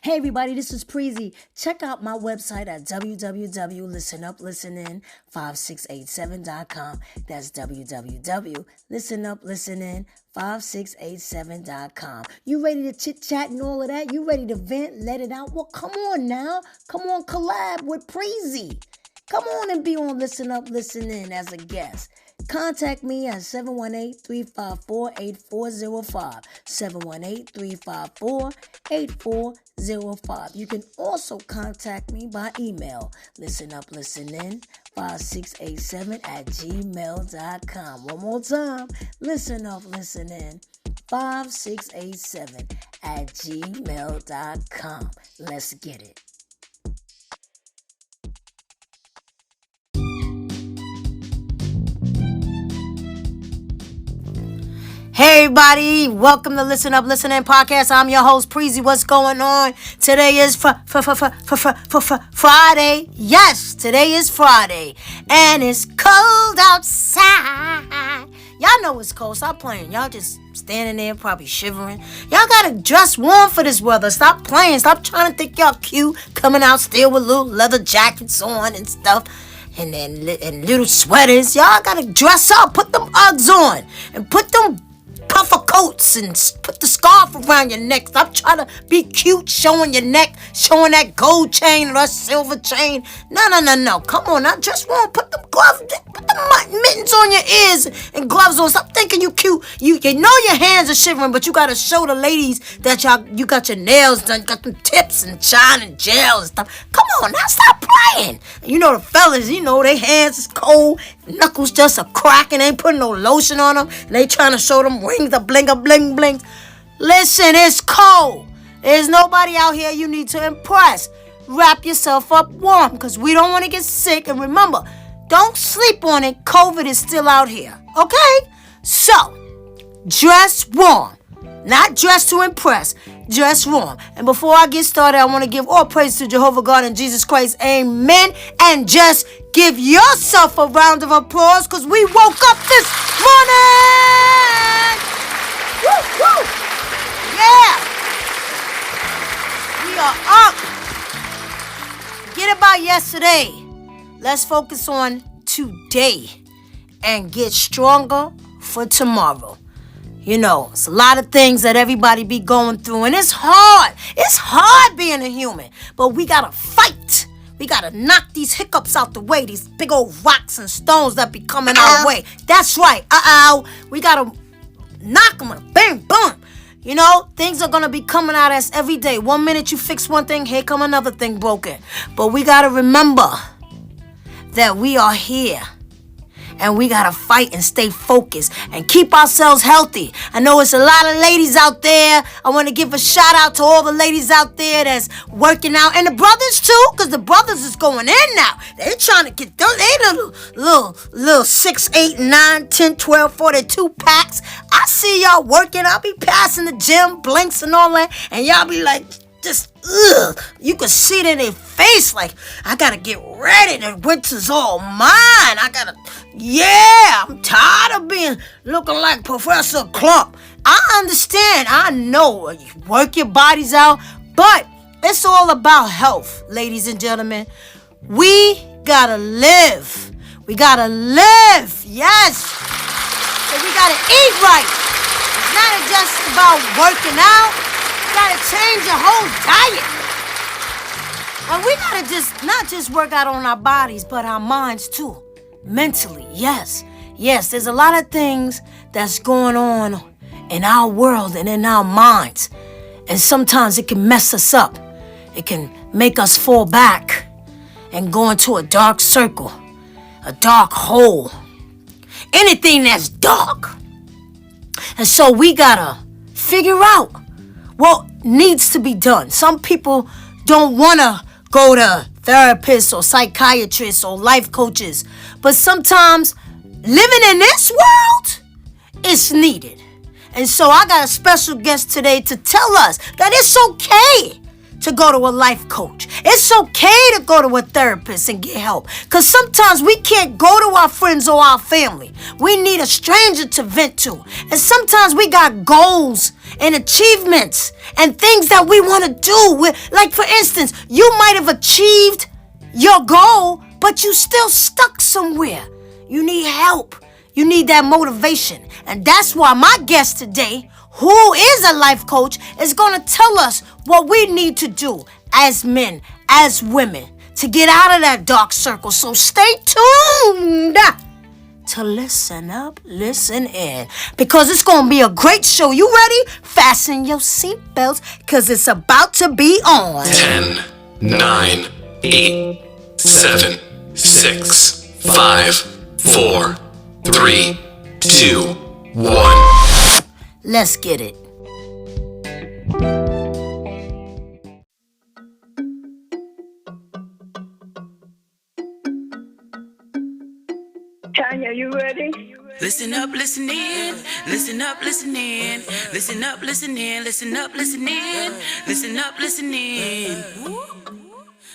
Hey everybody, this is Preezy. Check out my website at www.listenuplistening5687.com. That's www.listenuplistening5687.com. You ready to chit chat and all of that? You ready to vent, let it out? Well, come on now. Come on, collab with Preezy. Come on and be on Listen Up, Listen In as a guest. Contact me at 718-354-8405. 718-354-8405. You can also contact me by email, listenuplistening5687@gmail.com. One more time, listenuplistening5687@gmail.com. Let's get it. Hey everybody, welcome to Listen Up, Listen In podcast. I'm your host, Preezy. What's going on? Today is Friday. Yes, today is Friday. And it's cold outside. Y'all know it's cold. Stop playing. Y'all just standing there probably shivering. Y'all gotta dress warm for this weather. Stop playing. Stop trying to think y'all cute. Coming out still with little leather jackets on and stuff. And little sweaters. Y'all gotta dress up. Put them Uggs on. And put them puffer coats and put the scarf around your neck. Stop trying to be cute, showing your neck, showing that gold chain or that silver chain. No. Come on, I just want to put them gloves, put the mittens on your ears and gloves on. Stop thinking you cute. You know your hands are shivering, but you gotta show the ladies that you got your nails done, you got them tips and shine and gel and stuff. Come on, now stop playing. You know the fellas, their hands is cold, knuckles just a cracking, ain't putting no lotion on them, and they trying to show them rings, the bling. Listen, it's cold. There's nobody out here you need to impress. Wrap yourself up warm, because we don't want to get sick. And remember, don't sleep on it. COVID is still out here. Okay? So, dress warm. Not dress to impress. Dress warm. And before I get started, I want to give all praise to Jehovah God and Jesus Christ. Amen. And just give yourself a round of applause, because we woke up this morning. Woo! Yeah. We are up. Forget about yesterday. Let's focus on today and get stronger for tomorrow. It's a lot of things that everybody be going through, and it's hard. It's hard being a human, but we gotta fight. We gotta knock these hiccups out the way, these big old rocks and stones that be coming our way. That's right. We gotta knock them. Bang, boom. Things are gonna be coming at us every day. 1 minute you fix one thing, here come another thing broken. But we gotta remember that we are here. And we got to fight and stay focused and keep ourselves healthy. I know it's a lot of ladies out there. I want to give a shout out to all the ladies out there that's working out. And the brothers too, because the brothers is going in now. They're trying to get those little 6, 8, 9, 10, 12, 42 packs. I see y'all working. I'll be passing the gym, blinks and all that. And y'all be like, just, ugh. You can see it in their face like, I gotta get ready. The winter's all mine. I'm tired of looking like Professor Clump. I understand. I know. You work your bodies out. But it's all about health, ladies and gentlemen. We gotta live. We gotta live. Yes. So we gotta eat right. It's not just about working out. You gotta change your whole diet. And we gotta not just work out on our bodies, but our minds too. Mentally, yes, there's a lot of things that's going on in our world and in our minds. And sometimes it can mess us up. It can make us fall back and go into a dark circle, a dark hole. Anything that's dark. And so we gotta figure out what needs to be done. Some people don't wanna go to therapists or psychiatrists or life coaches. But sometimes living in this world is needed. And so I got a special guest today to tell us that it's okay to go to a life coach. It's okay to go to a therapist and get help. Because sometimes we can't go to our friends or our family. We need a stranger to vent to. And sometimes we got goals and achievements and things that we want to do. Like, for instance, you might have achieved your goal, but you still stuck somewhere. You need help. You need that motivation. And that's why my guest today, who is a life coach, is going to tell us what we need to do as men, as women, to get out of that dark circle. So stay tuned to listen up, listen in, because it's going to be a great show. You ready? Fasten your seatbelts, because it's about to be on. 10, 9, 8, 7, 6, 5, 4, 3, 2, 1. Let's get it. Tanya, you ready? Listen up, listen in. Listen up, listen in. Listen up, listen in. Listen up, listen in. Listen up, listen in.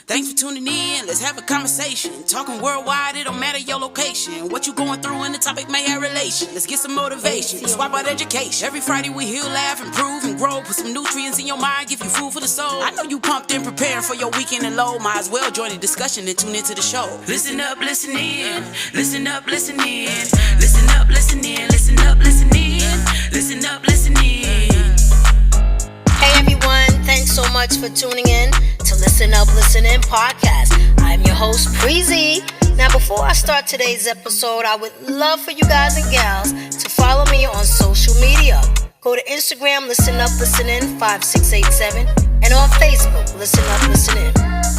Thanks for tuning in. Let's have a conversation. Talking worldwide, it don't matter your location. What you going through and the topic may have relation. Let's get some motivation. Let's swap out education. Every Friday we heal, laugh, improve, and grow. Put some nutrients in your mind, give you food for the soul. I know you pumped and preparing for your weekend and low. Might as well join the discussion and tune into the show. Listen up, listen in. Listen up, listen in. Listen up, listen in. Listen up, listen in. Listen up, listen in. Hey everyone, thanks so much for tuning in to Listen Up, Listen In podcast. I'm your host, Preezy. Now before I start today's episode, I would love for you guys and gals to follow me on social media. Go to Instagram, Listen Up, Listen In 5687, and on Facebook, Listen Up, Listen In.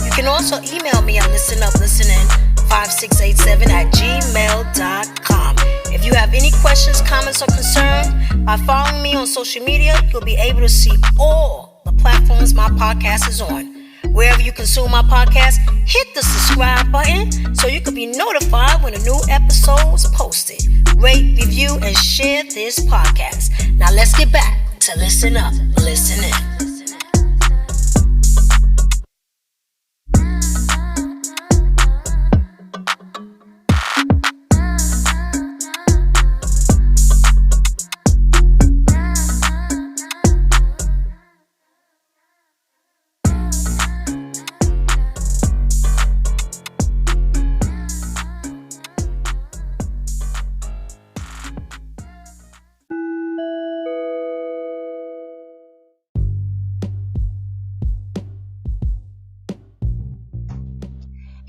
You can also email me at listenuplistenin5687@gmail.com. If you have any questions, comments, or concerns, by following me on social media, you'll be able to see all the platforms my podcast is on. Wherever you consume my podcast, hit the subscribe button so you can be notified when a new episode is posted. Rate, review, and share this podcast. Now let's get back to Listen Up, Listen In.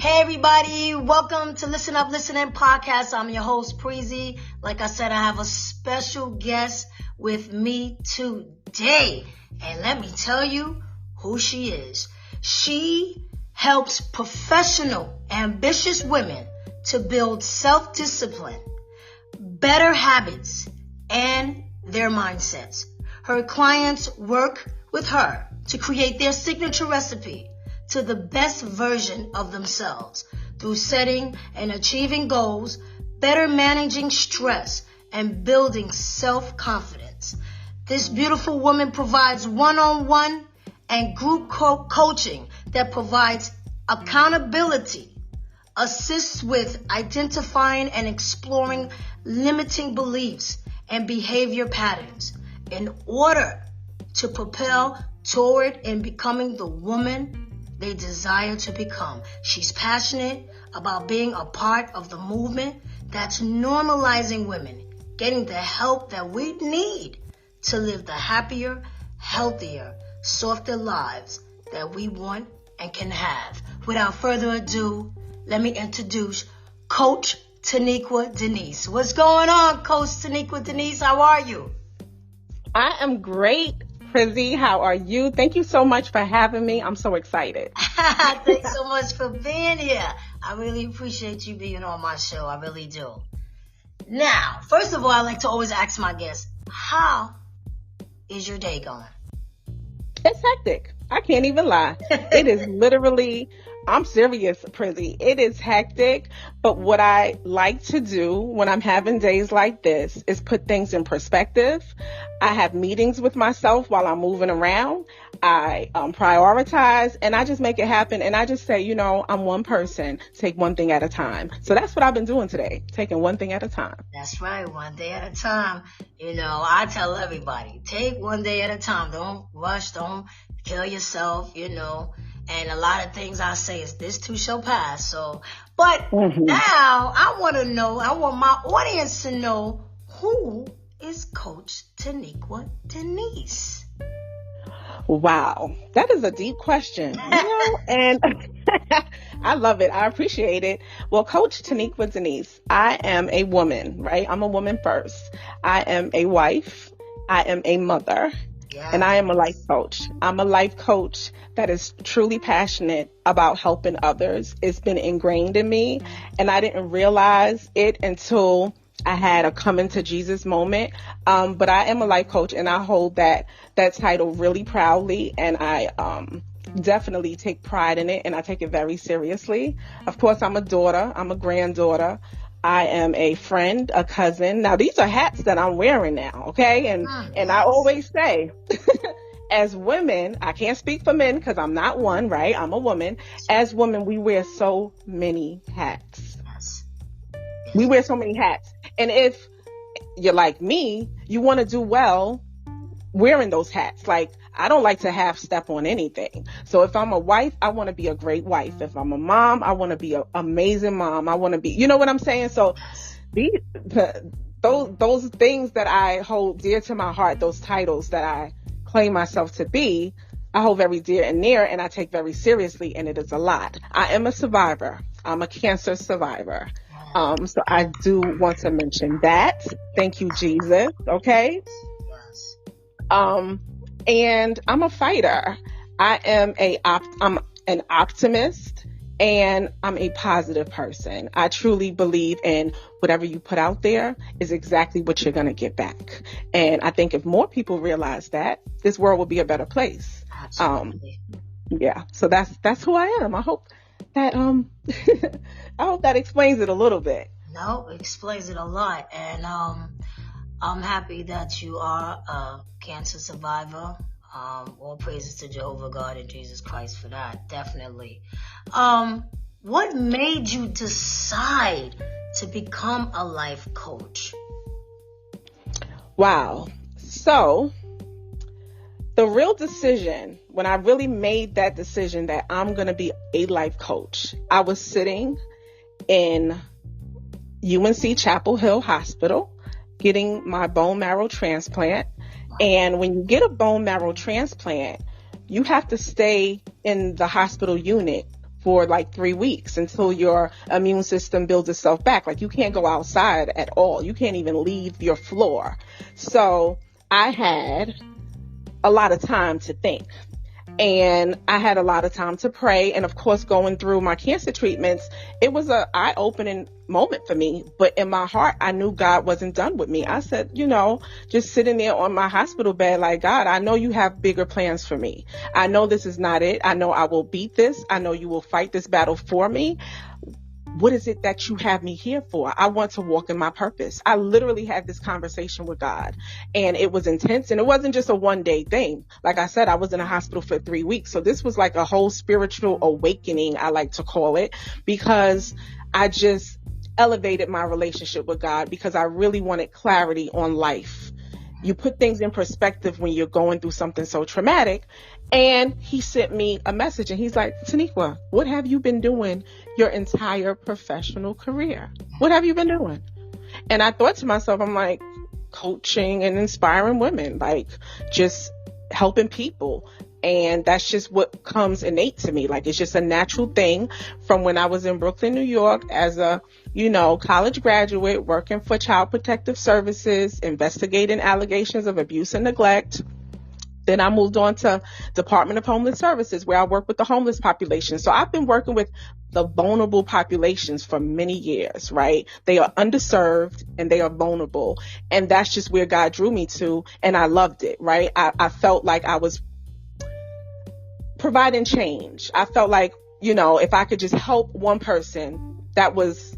Hey everybody, welcome to Listen Up, Listen In podcast. I'm your host, Preezy. Like I said, I have a special guest with me today. And let me tell you who she is. She helps professional, ambitious women to build self-discipline, better habits, and their mindsets. Her clients work with her to create their signature recipe to the best version of themselves through setting and achieving goals, better managing stress, and building self-confidence. This beautiful woman provides one-on-one and group coaching that provides accountability, assists with identifying and exploring limiting beliefs and behavior patterns in order to propel toward and becoming the woman they desire to become. She's passionate about being a part of the movement that's normalizing women, getting the help that we need to live the happier, healthier, softer lives that we want and can have. Without further ado, let me introduce Coach Teniqua Denise. What's going on, Coach Teniqua Denise? How are you? I am great, Prissy. How are you? Thank you so much for having me. I'm so excited. Thanks so much for being here. I really appreciate you being on my show. I really do. Now, first of all, I like to always ask my guests, how is your day going? It's hectic. I can't even lie. It is literally I'm serious, Prizzy. It is hectic, but what I like to do when I'm having days like this is put things in perspective. I have meetings with myself while I'm moving around. I prioritize, and I just make it happen. And I just say, I'm one person, take one thing at a time. So that's what I've been doing today, taking one thing at a time. That's right, one day at a time. I tell everybody, take one day at a time. Don't rush, don't kill yourself, And a lot of things I say is this too shall pass. So, but now I want my audience to know, who is Coach Teniqua Denise? Wow, that is a deep question, and I love it. I appreciate it. Well, Coach Teniqua Denise, I am a woman, right? I'm a woman first. I am a wife. I am a mother. Yeah. And I am a life coach. I'm a life coach that is truly passionate about helping others. It's been ingrained in me, and I didn't realize it until I had a come into Jesus moment. But I am a life coach, and I hold that title really proudly, and I definitely take pride in it, and I take it very seriously. Of course, I'm a daughter. I'm a granddaughter. I am a friend, a cousin. Now, these are hats that I'm wearing now, okay? And I always say, as women, I can't speak for men because I'm not one, right? I'm a woman. As women, we wear so many hats. We wear so many hats. And if you're like me, you want to do well wearing those hats. Like, I don't like to half step on anything. So if I'm a wife, I want to be a great wife. If I'm a mom, I want to be an amazing mom. I want to be, you know what I'm saying? So those things that I hold dear to my heart, those titles that I claim myself to be, I hold very dear and near, and I take very seriously, and it is a lot. I am a survivor. I'm a cancer survivor. So I do want to mention that. Thank you, Jesus. Okay. And I'm a fighter. I'm an optimist, and I'm a positive person. I truly believe in whatever you put out there is exactly what you're going to get back. And I think if more people realize that, this world will be a better place. Absolutely. Yeah. So that's who I am. I hope that I hope that explains it a little bit. No, it explains it a lot. And I'm happy that you are a cancer survivor. All praises to Jehovah God and Jesus Christ for that. Definitely. What made you decide to become a life coach? Wow. So the real decision, when I really made that decision that I'm going to be a life coach, I was sitting in UNC Chapel Hill Hospital getting my bone marrow transplant. And when you get a bone marrow transplant, you have to stay in the hospital unit for like 3 weeks until your immune system builds itself back. Like, you can't go outside at all. You can't even leave your floor. So I had a lot of time to think, and I had a lot of time to pray. And of course, going through my cancer treatments, it was an eye-opening moment for me. But in my heart, I knew God wasn't done with me. I said, just sitting there on my hospital bed, like, God, I know you have bigger plans for me. I know this is not it. I know I will beat this. I know you will fight this battle for me. What is it that you have me here for? I want to walk in my purpose. I literally had this conversation with God, and it was intense, and it wasn't just a one-day thing. Like I said, I was in a hospital for 3 weeks. So this was like a whole spiritual awakening, I like to call it, because I just elevated my relationship with God because I really wanted clarity on life. You put things in perspective when you're going through something so traumatic. And he sent me a message, and he's like, Teniqua, what have you been doing your entire professional career? What have you been doing? And I thought to myself, I'm like, coaching and inspiring women, like just helping people. And that's just what comes innate to me. Like, it's just a natural thing from when I was in Brooklyn, New York as a, college graduate working for Child Protective Services, investigating allegations of abuse and neglect. Then I moved on to Department of Homeless Services, where I work with the homeless population. So I've been working with the vulnerable populations for many years, right? They are underserved and they are vulnerable. And that's just where God drew me to. And I loved it, right? I felt like I was providing change. I felt like if I could just help one person, that was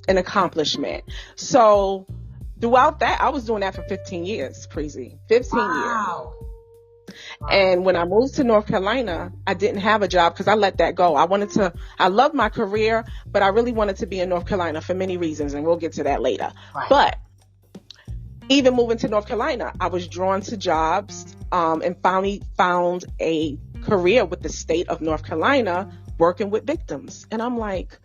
an accomplishment. So throughout that, I was doing that for 15 years, Preezy. 15 Wow. years. And when I moved to North Carolina, I didn't have a job because I let that go. I loved my career, but I really wanted to be in North Carolina for many reasons, and we'll get to that later. Right. But even moving to North Carolina, I was drawn to jobs, and finally found a career with the state of North Carolina working with victims. And I'm like,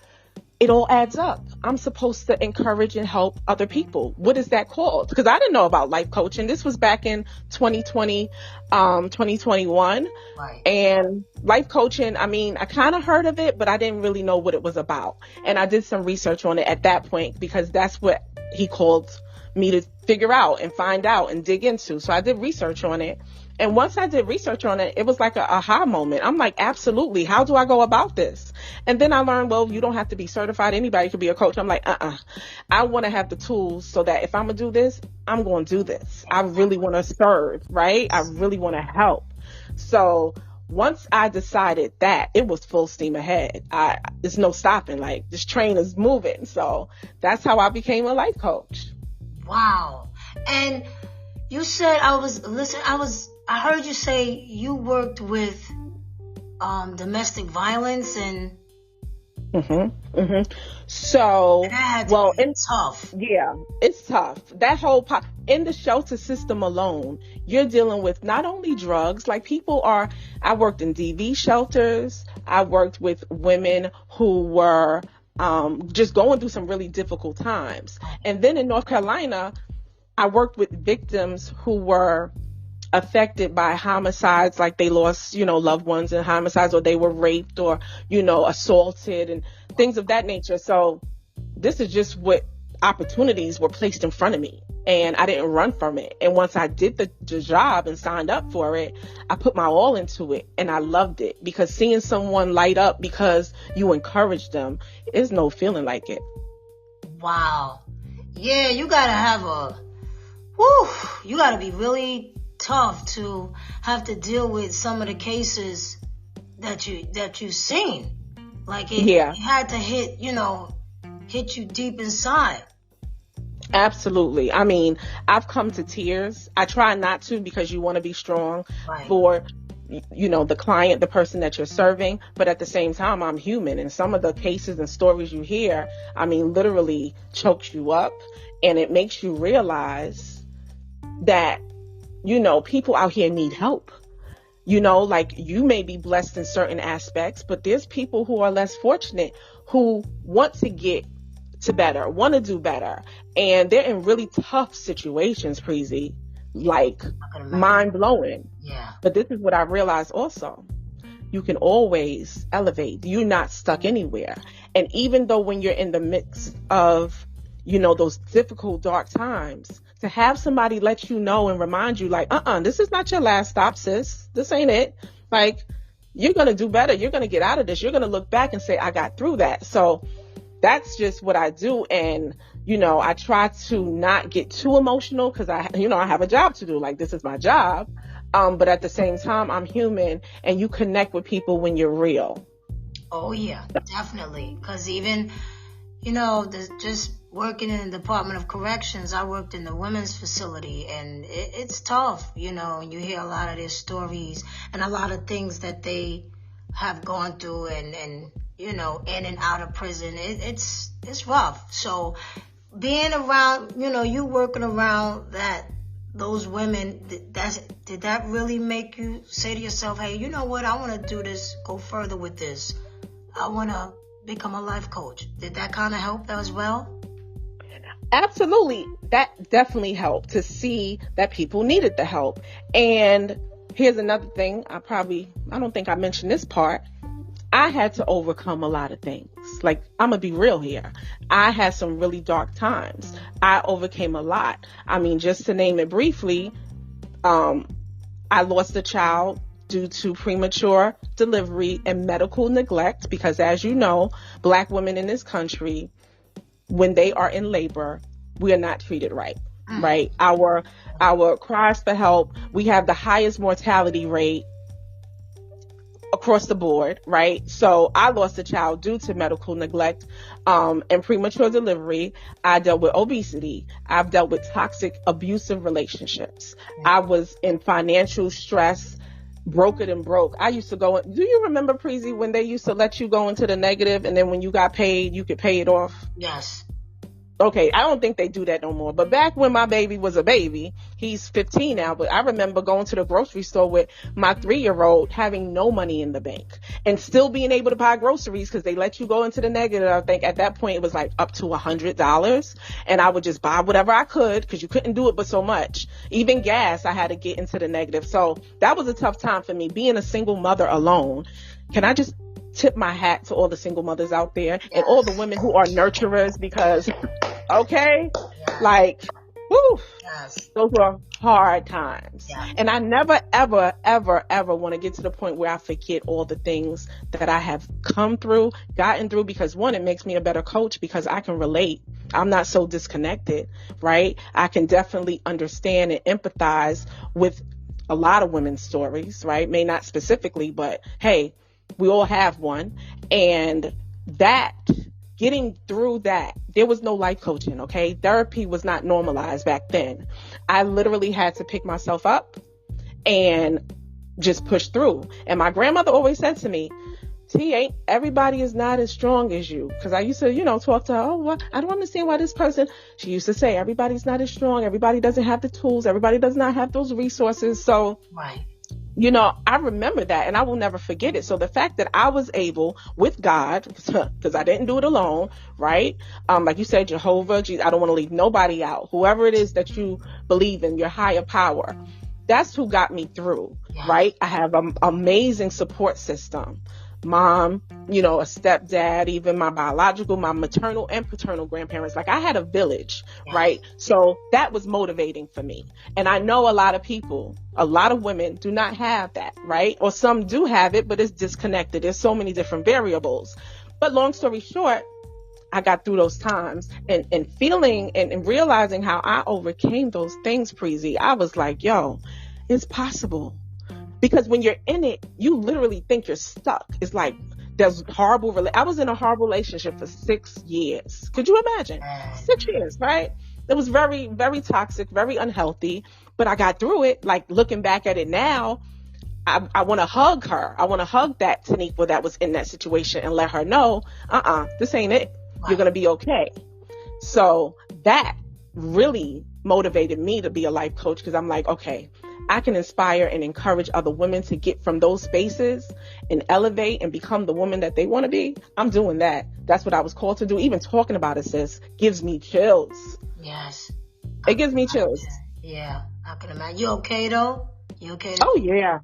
it all adds up. I'm supposed to encourage and help other people. What is that called? Because I didn't know about life coaching. This was back in 2020, 2021. Right. And life coaching, I mean, I kind of heard of it, but I didn't really know what it was about. And I did some research on it at that point because that's what he called me to figure out and find out and dig into. So I did research on it. And once I did research on it, it was like an aha moment. I'm like, absolutely. How do I go about this? And then I learned, well, you don't have to be certified. Anybody could be a coach. I'm like, I want to have the tools so that if I'm going to do this, I'm going to do this. I really want to serve, right? I really want to help. So once I decided that, it was full steam ahead. There's no stopping. Like, this train is moving. So that's how I became a life coach. Wow. And you said I heard you say you worked with domestic violence and So, that had to be tough. Yeah, it's tough. That whole in the shelter system alone, you're dealing with not only drugs, like I worked in DV shelters. I worked with women who were just going through some really difficult times. And then in North Carolina, I worked with victims who were affected by homicides, like they lost, loved ones in homicides, or they were raped or, assaulted and things of that nature. So this is just what opportunities were placed in front of me, and I didn't run from it. And once I did the job and signed up for it, I put my all into it, and I loved it, because seeing someone light up because you encourage them is no feeling like it. Wow. Yeah, you gotta you gotta be really tough to have to deal with some of the cases that you've seen. Like it had to hit you deep inside. Absolutely. I mean, I've come to tears. I try not to, because you want to be strong for the client, the person that you're serving. But at the same time, I'm human, and some of the cases and stories you hear, I mean, literally chokes you up, and it makes you realize that people out here need help. Like, you may be blessed in certain aspects, but there's people who are less fortunate who want to get to better, want to do better. And they're in really tough situations, Preezy, like mind blowing. Yeah. But this is what I realized also. You can always elevate. You're not stuck anywhere. And even though when you're in the midst of, those difficult, dark times, to have somebody let you know and remind you, like, this is not your last stop, sis. This ain't it. Like, you're going to do better. You're going to get out of this. You're going to look back and say, I got through that. So that's just what I do. And, I try to not get too emotional, because I have a job to do. Like, this is my job. But at the same time, I'm human, and you connect with people when you're real. Oh, yeah, definitely. Because even, just working in the Department of Corrections, I worked in the women's facility, and it's tough, and you hear a lot of their stories and a lot of things that they have gone through, and in and out of prison. It's rough. So being around, you working around those women, did that really make you say to yourself, hey, you know what, I want to do this, go further with this. I want to become a life coach. Did that kind of help as well? Absolutely. That definitely helped, to see that people needed the help. And here's another thing. I don't think I mentioned this part. I had to overcome a lot of things. Like, I'm going to be real here. I had some really dark times. I overcame a lot. I mean, just to name it briefly, I lost a child due to premature delivery and medical neglect, because, as you know, Black women in this country, when they are in labor, we are not treated right. Right? Our cries for help, we have the highest mortality rate across the board, right? So I lost a child due to medical neglect and premature delivery. I dealt with obesity. I've dealt with toxic, abusive relationships. I was in financial stress, broken and broke. I used to go, do you remember, Preezy, when they used to let you go into the negative and then when you got paid, you could pay it off? Yes. Okay, I don't think they do that no more. But back when my baby was a baby, he's 15 now, but I remember going to the grocery store with my 3-year-old having no money in the bank and still being able to buy groceries because they let you go into the negative. I think at that point it was like up to $100, and I would just buy whatever I could because you couldn't do it but so much. Even gas, I had to get into the negative. So that was a tough time for me, being a single mother alone. Can I just tip my hat to all the single mothers out there and all the women who are nurturers, because okay, like, whew, those were hard times. And I never, ever, ever, ever want to get to the point where I forget all the things that I have come through, gotten through, because one, it makes me a better coach because I can relate. I'm not so disconnected, right? I can definitely understand and empathize with a lot of women's stories, right? May not specifically, but hey, we all have one. And that, getting through that, there was no life coaching, okay? Therapy was not normalized back then. I literally had to pick myself up and just push through. And my grandmother always said to me, T, everybody is not as strong as you. Because I used to, talk to her, oh, well, I don't understand why this person, she used to say, everybody's not as strong. Everybody doesn't have the tools. Everybody does not have those resources. So, right. I remember that and I will never forget it. So the fact that I was able, with God, because I didn't do it alone, right? Like you said, Jehovah, I don't want to leave nobody out. Whoever it is that you believe in, your higher power, that's who got me through, right? I have an amazing support system. Mom, a stepdad, even my biological, my maternal and paternal grandparents. Like I had a village, right? So that was motivating for me. And I know a lot of people, a lot of women do not have that, right? Or some do have it, but it's disconnected. There's so many different variables. But long story short, I got through those times and feeling and realizing how I overcame those things, Preezy. I was like, yo, it's possible. Because when you're in it, you literally think you're stuck. It's like there's horrible. I was in a horrible relationship for 6 years. Could you imagine? 6 years, right? It was very, very toxic, very unhealthy. But I got through it. Like looking back at it now, I want to hug her. I want to hug that Teniqua that was in that situation and let her know, this ain't it. You're going to be okay. So that really motivated me to be a life coach, because I'm like, okay, I can inspire and encourage other women to get from those spaces and elevate and become the woman that they want to be. I'm doing that. That's what I was called to do. Even talking about it, sis, gives me chills. Yes. It gives me chills. Yeah, I can imagine. You okay, though? You okay? Oh, yeah.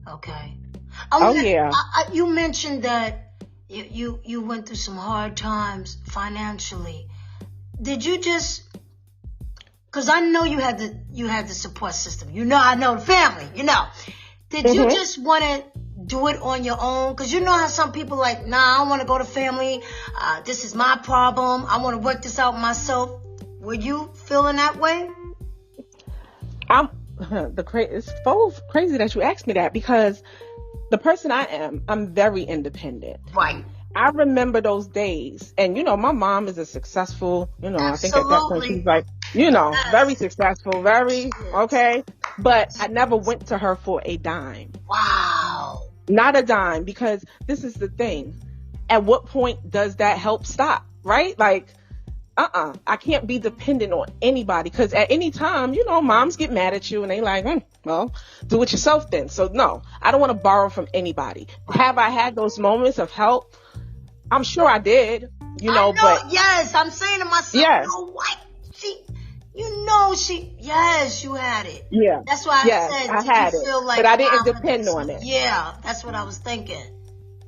Okay. Yeah. You mentioned that you went through some hard times financially. Did you just... Because I know you had the support system. I know the family, Did you just want to do it on your own? Because you know how some people like, nah, I don't want to go to family. This is my problem. I want to work this out myself. Were you feeling that way? It's so crazy that you asked me that, because the person I am, I'm very independent. Right. I remember those days. And, my mom is a successful, I think at that point she's like, very successful, very, okay. But I never went to her for a dime. Wow. Not a dime, because this is the thing. At what point does that help stop, right? Like, I can't be dependent on anybody, because at any time, moms get mad at you and they like, well, do it yourself then. So no, I don't want to borrow from anybody. Have I had those moments of help? I'm sure I did, but yes, I'm saying to myself, yes. Yes, you had it. Yeah. That's why I said, I had it, feel like, but I didn't depend on it. Yeah, that's what I was thinking.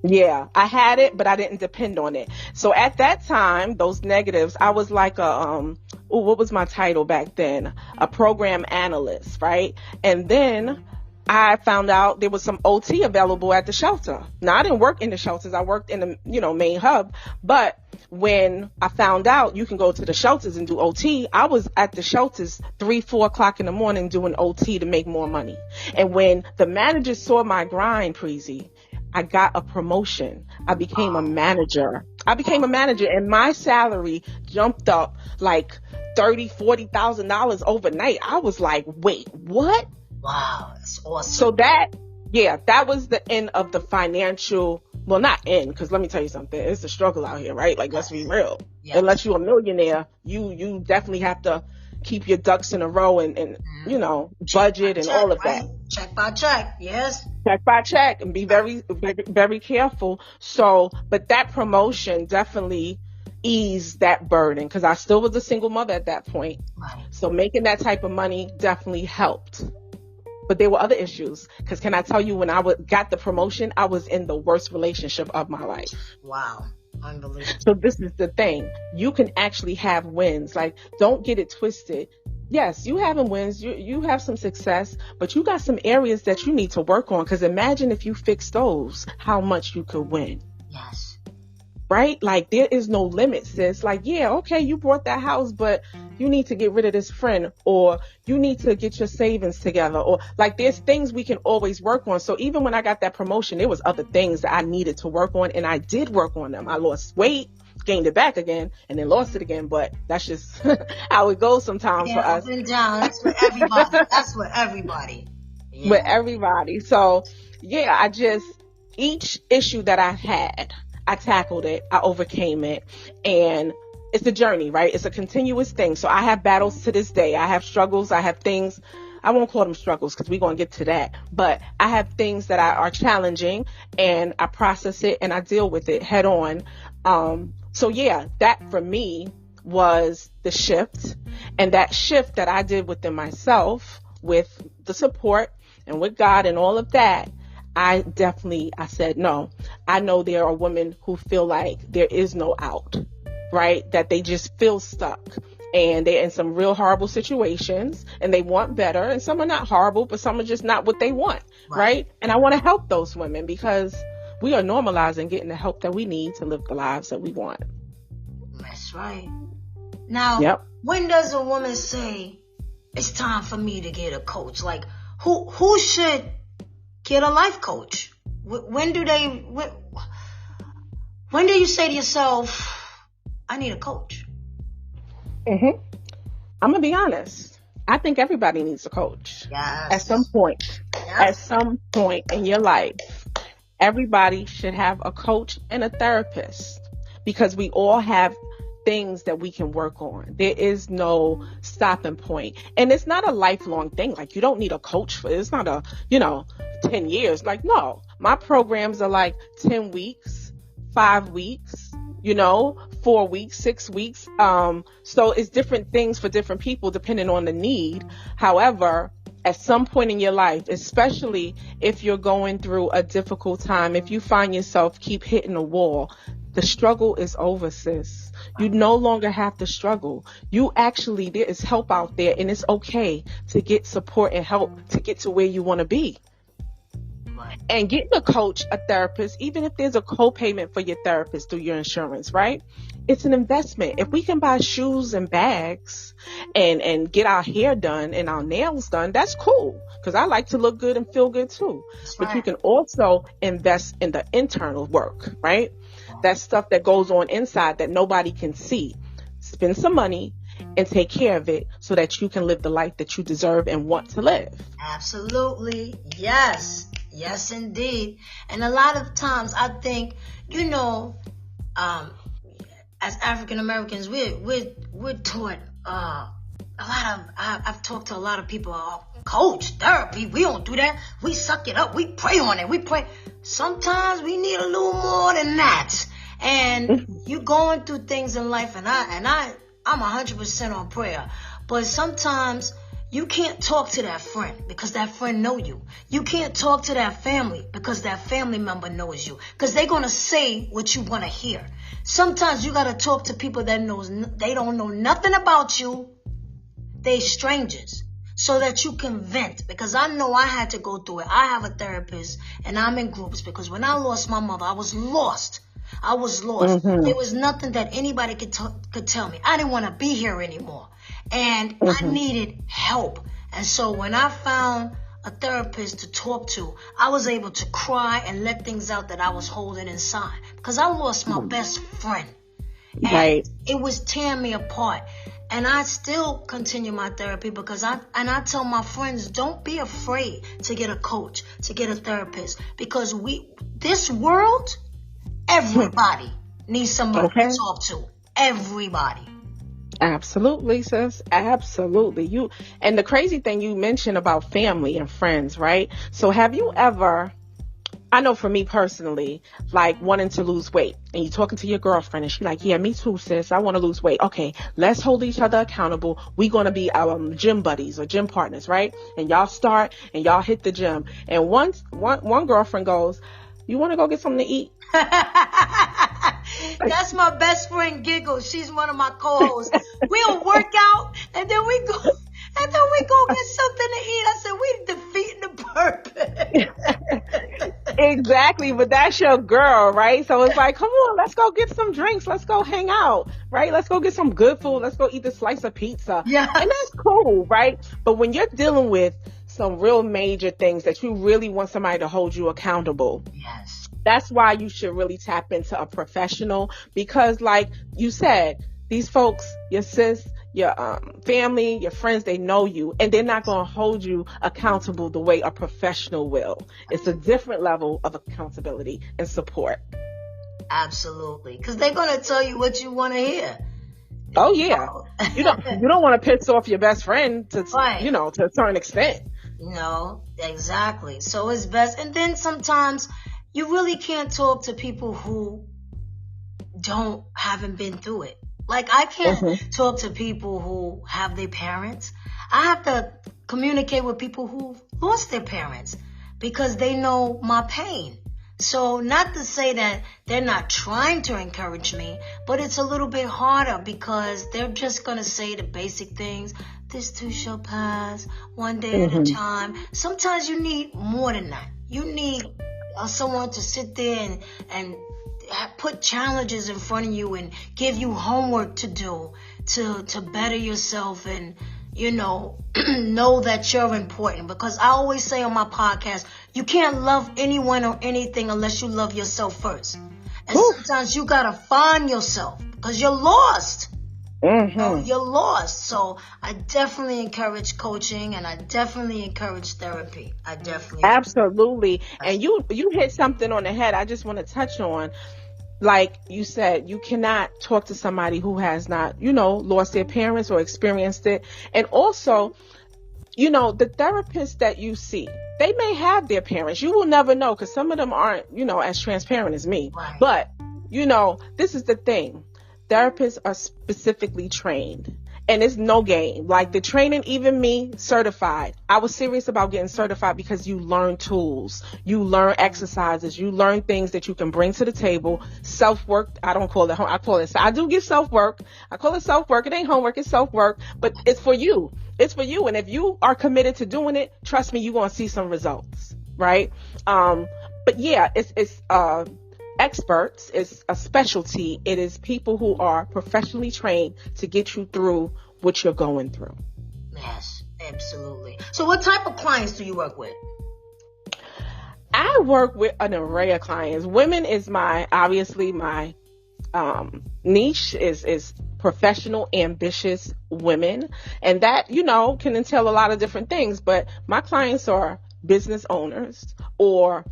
Yeah, I had it, but I didn't depend on it. So at that time, those negatives, I was like what was my title back then? A program analyst, right? And then I found out there was some OT available at the shelter. Now, I didn't work in the shelters. I worked in the, main hub. But when I found out you can go to the shelters and do OT, I was at the shelters 3-4 o'clock in the morning doing OT to make more money. And when the manager saw my grind, Preezy, I got a promotion. I became a manager. And my salary jumped up like $30,000-$40,000 overnight. I was like, wait, what? Wow, that's awesome. So that was the end of the financial, well, not end, because let me tell you something. It's a struggle out here, right? Like, let's be real. Yes. Unless you're a millionaire, you definitely have to keep your ducks in a row and you know, budget and all of that. Check by check, yes. Check by check, and be very, very, very careful. So, but that promotion definitely eased that burden, because I still was a single mother at that point. Right. So making that type of money definitely helped. But there were other issues, because can I tell you, when I got the promotion, I was in the worst relationship of my life. Wow. Unbelievable. So this is the thing. You can actually have wins. Like, don't get it twisted. Yes, you having wins. You have some success, but you got some areas that you need to work on, because imagine if you fix those, how much you could win. Yes. Right? Like, there is no limit, sis. Like, yeah, okay, you bought that house, but you need to get rid of this friend, or you need to get your savings together, or like, there's things we can always work on. So even when I got that promotion, there was other things that I needed to work on, and I did work on them. I lost weight, gained it back again, and then lost it again. But that's just how it goes sometimes for us. Up and down. That's for everybody. That's for everybody. Yeah. With everybody. So yeah, each issue that I had, I tackled it, I overcame it, and it's a journey, right? It's a continuous thing. So I have battles to this day. I have struggles. I have things, I won't call them struggles, because we're going to get to that, but I have things that are challenging, and I process it and I deal with it head on. So yeah, that for me was the shift, and that shift that I did within myself with the support and with God and all of that. I said, no, I know there are women who feel like there is no out, right? That they just feel stuck, and they're in some real horrible situations, and they want better. And some are not horrible, but some are just not what they want. Right? And I want to help those women, because we are normalizing getting the help that we need to live the lives that we want. That's right. Now, When does a woman say it's time for me to get a coach? Like, who should get a life coach? When do you say to yourself, I need a coach? I'm gonna be honest. I think everybody needs a coach. Yes. At some point. Yes. At some point in your life, everybody should have a coach and a therapist, because we all have things that we can work on. There is no stopping point. And it's not a lifelong thing. Like, you don't need a coach for it. It's not 10 years. Like, no, my programs are like 10 weeks, 5 weeks, 4 weeks, 6 weeks. So it's different things for different people depending on the need. However, at some point in your life, especially if you're going through a difficult time, if you find yourself keep hitting a wall, the struggle is over, sis. You no longer have to struggle. There is help out there, and it's okay to get support and help to get to where you want to be. And getting a coach, a therapist, even if there's a co-payment for your therapist through your insurance, right? It's an investment. If we can buy shoes and bags and get our hair done and our nails done, that's cool. Because I like to look good and feel good too. But you can also invest in the internal work, right? That stuff that goes on inside that nobody can see. Spend some money and take care of it so that you can live the life that you deserve and want to live. Absolutely. Yes. Yes, indeed. And a lot of times I think, as African Americans, we're taught I've talked to a lot of people, coach, therapy, we don't do that. We suck it up. We pray on it. We pray. Sometimes we need a little more than that. And you going through things in life, and I'm 100% on prayer. But sometimes you can't talk to that friend because that friend know you. You can't talk to that family because that family member knows you. Because they're going to say what you want to hear. Sometimes you got to talk to people that they don't know nothing about you. They strangers. So that you can vent. Because I know I had to go through it. I have a therapist and I'm in groups because when I lost my mother, I was lost. Mm-hmm. There was nothing that anybody could tell me. I didn't want to be here anymore. And I needed help. And so when I found a therapist to talk to, I was able to cry and let things out that I was holding inside. Because I lost my best friend. And Right. it was tearing me apart. And I still continue my therapy because I tell my friends, don't be afraid to get a coach, to get a therapist. Because this world, everybody needs somebody to talk to. Everybody. Absolutely, sis. Absolutely. And the crazy thing you mentioned about family and friends, right? So have you ever, I know for me personally, like wanting to lose weight, and you're talking to your girlfriend and she's like, yeah, me too, sis. I want to lose weight. Okay, let's hold each other accountable. We're going to be gym buddies or gym partners, right? And y'all start and y'all hit the gym. And one girlfriend goes, you want to go get something to eat? That's my best friend Giggle. She's one of my co-hosts. We'll work out and then we go get something to eat. I said, we defeating the purpose. Exactly, but that's your girl, right? So it's like, come on, let's go get some drinks. Let's go hang out, right? Let's go get some good food. Let's go eat a slice of pizza. Yeah. And that's cool, right? But when you're dealing with some real major things that you really want somebody to hold you accountable. Yes. That's why you should really tap into a professional, because like you said, these folks, your sis, your family, your friends, they know you, and they're not going to hold you accountable the way a professional will. It's a different level of accountability and support. Absolutely. Because they're going to tell you what you want to hear. Oh, yeah. You don't want to piss off your best friend to, right. To a certain extent. No, exactly. So it's best. And then sometimes you really can't talk to people who haven't been through it. Like, I can't talk to people who have their parents. I have to communicate with people who lost their parents because they know my pain. So not to say that they're not trying to encourage me, but it's a little bit harder because they're just going to say the basic things. This too shall pass, one day at a time. Sometimes you need more than that. You need someone to sit there and put challenges in front of you and give you homework to do to better yourself and, know that you're important. Because I always say on my podcast, you can't love anyone or anything unless you love yourself first. And sometimes you got to find yourself because you're lost. You're lost. So I definitely encourage coaching and I definitely encourage therapy. Absolutely. And you hit something on the head I just want to touch on. Like you said, you cannot talk to somebody who has not, lost their parents or experienced it. And also, the therapists that you see, they may have their parents. You will never know because some of them aren't, as transparent as me. Right. But, this is the thing. Therapists are specifically trained. And it's no game. Like the training, even me, certified. I was serious about getting certified because you learn tools. You learn exercises. You learn things that you can bring to the table. Self-work. I don't call it home. I do give self-work. I call it self-work. It ain't homework. It's self-work. But it's for you. It's for you. And if you are committed to doing it, trust me, you're going to see some results. Right? But yeah, it's experts. It's a specialty. It is people who are professionally trained to get you through what you're going through. Yes, absolutely. So what type of clients do you work with? I work with an array of clients. Women is my niche is professional, ambitious women. And that, can entail a lot of different things. But my clients are business owners or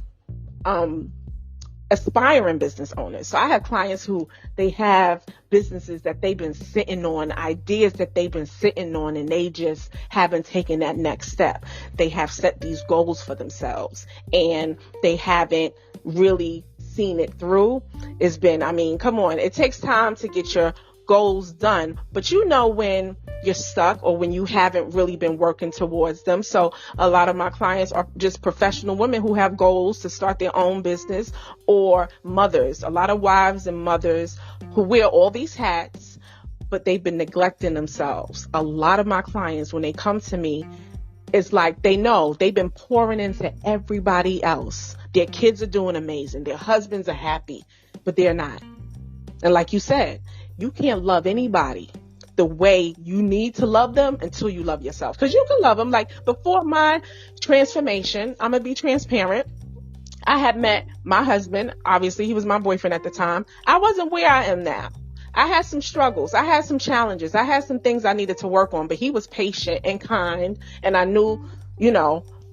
aspiring business owners. So I have clients who they have businesses that they've been sitting on, ideas that they've been sitting on, and they just haven't taken that next step. They have set these goals for themselves and they haven't really seen it through. It's been, come on, it takes time to get your goals done, but when you're stuck or when you haven't really been working towards them. So a lot of my clients are just professional women who have goals to start their own business, or mothers, a lot of wives and mothers who wear all these hats, but they've been neglecting themselves. A lot of my clients, when they come to me, it's like they know they've been pouring into everybody else. Their kids are doing amazing. Their husbands are happy, but they're not. And like you said, you can't love anybody the way you need to love them until you love yourself. Because you can love them. Like, before my transformation, I'm going to be transparent. I had met my husband. Obviously, he was my boyfriend at the time. I wasn't where I am now. I had some struggles. I had some challenges. I had some things I needed to work on, but he was patient and kind. And I knew,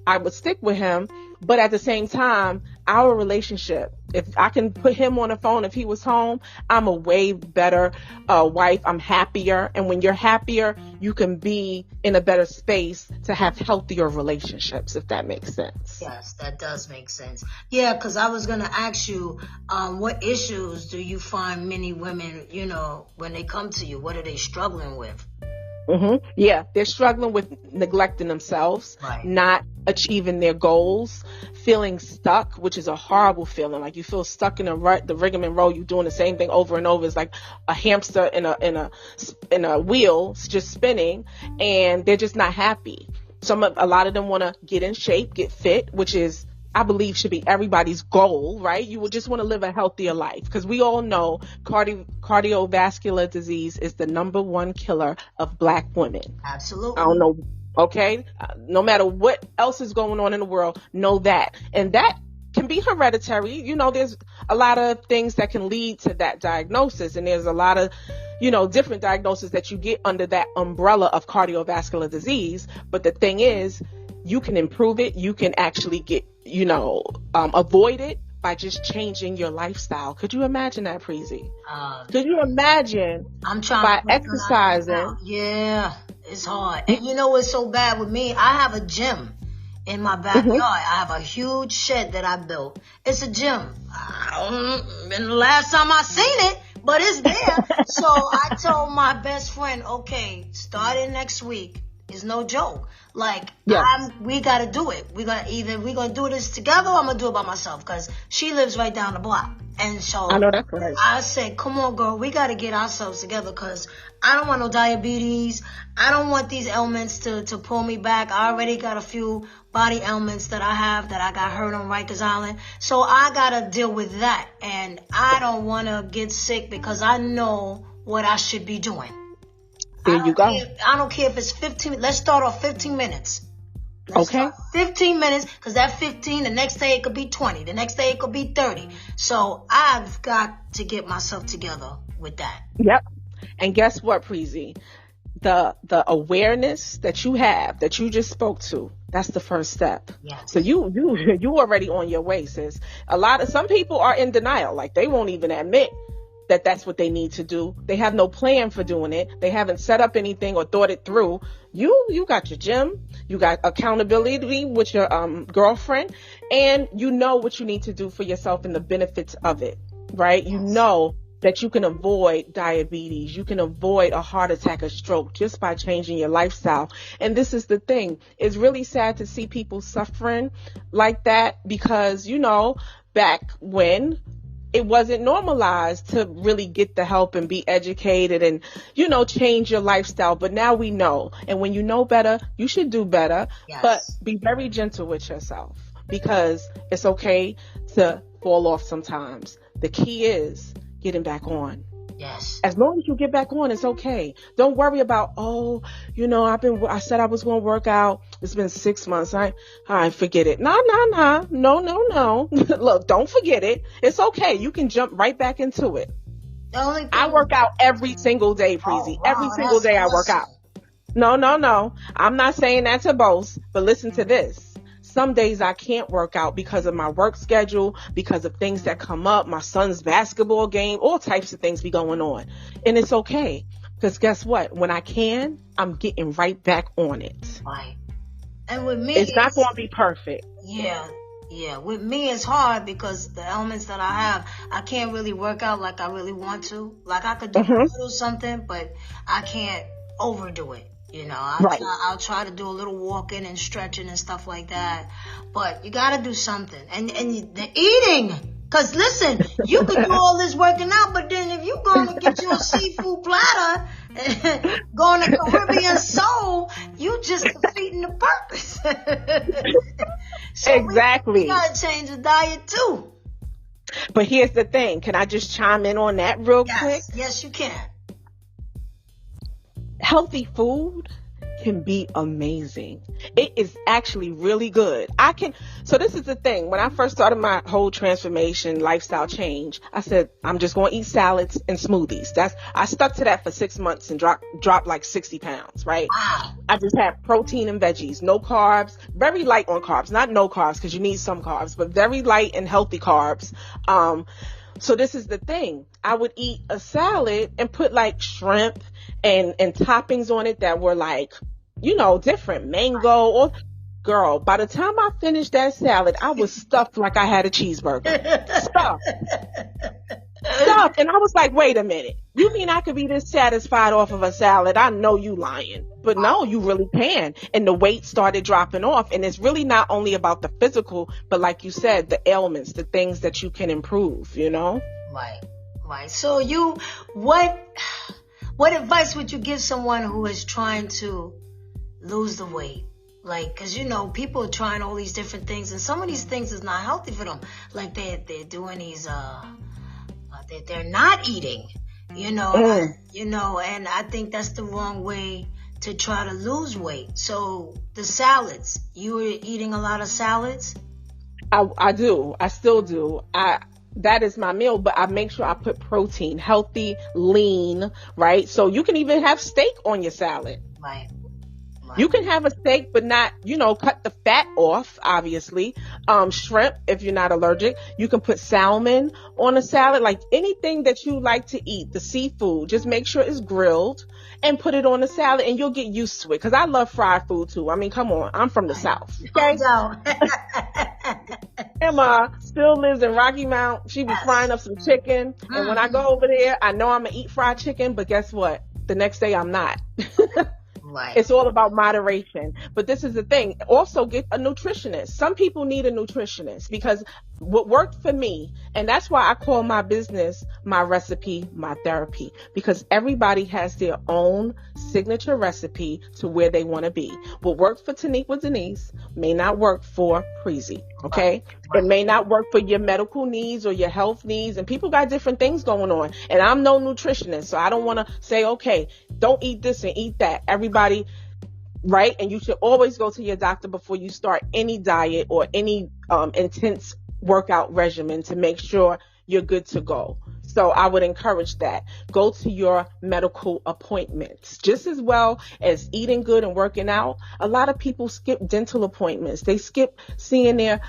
I would stick with him. But at the same time, our relationship, if I can put him on the phone, if he was home, I'm a way better wife. I'm happier. And when you're happier, you can be in a better space to have healthier relationships, if that makes sense. Yes, that does make sense. Yeah, because I was going to ask you, what issues do you find many women, when they come to you? What are they struggling with? Yeah, they're struggling with neglecting themselves, right, not achieving their goals, feeling stuck, which is a horrible feeling. Like, you feel stuck in the rigmarole row. You're doing the same thing over and over. It's like a hamster in a wheel just spinning, and they're just not happy. A lot of them want to get in shape, get fit, which is, I believe, should be everybody's goal, right? You would just want to live a healthier life, because we all know cardiovascular disease is the number one killer of Black women. Absolutely. I don't know. Okay. No matter what else is going on in the world, know that. And that can be hereditary. There's a lot of things that can lead to that diagnosis. And there's a lot of, different diagnoses that you get under that umbrella of cardiovascular disease. But the thing is, you can improve it. You can actually get, avoid it by just changing your lifestyle. Could you imagine that, Preezy? Could you imagine by exercising? Yeah, it's hard. And what's so bad with me? I have a gym in my backyard. I have a huge shed that I built. It's a gym. And the last time I seen it, but it's there. So I told my best friend, okay, starting next week, it's no joke. Like, yes, we got to do it. We're going to do this together, or I'm going to do it by myself, because she lives right down the block. And so I know that's right. I said, come on, girl, we got to get ourselves together, because I don't want no diabetes. I don't want these ailments to pull me back. I already got a few body ailments that I have that I got hurt on Rikers Island. So I got to deal with that. And I don't want to get sick, because I know what I should be doing. There you go. I don't care if it's 15. Let's start off 15 minutes. Okay. 15 minutes, because that 15, the next day it could be 20. The next day it could be 30. So I've got to get myself together with that. Yep. And guess what, Preezy? The awareness that you have, that you just spoke to, that's the first step. Yes. So you already on your way, sis. Some people are in denial. Like, they won't even admit that that's what they need to do. They have no plan for doing it. They haven't set up anything or thought it through. You got your gym, you got accountability with your girlfriend, and you know what you need to do for yourself and the benefits of it, right? Yes. You know that you can avoid diabetes, you can avoid a heart attack or stroke just by changing your lifestyle. And this is the thing. It's really sad to see people suffering like that, because, back when it wasn't normalized to really get the help and be educated and, change your lifestyle. But now we know. And when you know better, you should do better. Yes. But be very gentle with yourself, because it's okay to fall off sometimes. The key is getting back on. Yes. As long as you get back on, it's okay. Don't worry about, I said I was going to work out. It's been 6 months. I forget it. No. Look, don't forget it. It's okay. You can jump right back into it. I work out every single day, Preezy. Every single day I work out. No. I'm not saying that to boast, but listen to this. Some days I can't work out because of my work schedule, because of things that come up, my son's basketball game, all types of things be going on. And it's okay, because guess what? When I can, I'm getting right back on it. Right. And with me, it's not going to be perfect. Yeah. With me, it's hard, because the elements that I have, I can't really work out like I really want to. Like, I could do a little something, but I can't overdo it. I'll try to do a little walking and stretching and stuff like that. But you got to do something. And the eating. Because, listen, you can do all this working out, but then if you're going to get you a seafood platter and going to Caribbean Soul, you just defeating the purpose. So exactly. We got to change the diet, too. But here's the thing. Can I just chime in on that real quick? Yes, you can. healthy food can be amazing. It is actually really good. So this is the thing. When I first started my whole transformation, lifestyle change, I said, I'm just going to eat salads and smoothies. I stuck to that for 6 months and dropped like 60 pounds, right? Wow. I just had protein and veggies, no carbs, very light on carbs, not no carbs because you need some carbs, but very light and healthy carbs. So this is the thing. I would eat a salad and put like shrimp and toppings on it that were like, different, mango or girl. By the time I finished that salad, I was stuffed like I had a cheeseburger. Stuffed. And I was like, wait a minute. You mean I could be this satisfied off of a salad? I know you lying. But no, you really can. And the weight started dropping off. And it's really not only about the physical, but like you said, the ailments, the things that you can improve, Right. So what advice would you give someone who is trying to lose the weight? Like, because people are trying all these different things, and some of these things is not healthy for them. Like they're doing these they're not eating, and I think that's the wrong way to try to lose weight. So the salads, you were eating a lot of salads? I do. I still do. That is my meal, but I make sure I put protein, healthy, lean, right? So you can even have steak on your salad. Right. You can have a steak, but not, cut the fat off, obviously. Shrimp, if you're not allergic. You can put salmon on a salad, like anything that you like to eat, the seafood, just make sure it's grilled and put it on the salad and you'll get used to it. Cause I love fried food too. I mean, come on. I'm from the South. Okay. Grandma still lives in Rocky Mount. She be frying up some chicken. And when I go over there, I know I'm going to eat fried chicken, but guess what? The next day I'm not. Right. It's all about moderation. But this is the thing. Also get a nutritionist. Some people need a nutritionist because what worked for me, and that's why I call my business my recipe, my therapy, because everybody has their own signature recipe to where they want to be. What worked for Teniqua Denise may not work for Preezy. Okay. It may not work for your medical needs or your health needs, and people got different things going on. And I'm no nutritionist, so I don't want to say, okay, don't eat this and eat that. Everybody, right? And you should always go to your doctor before you start any diet or any intense workout regimen to make sure you're good to go. So I would encourage that. Go to your medical appointments. Just as well as eating good and working out, a lot of people skip dental appointments. They skip seeing their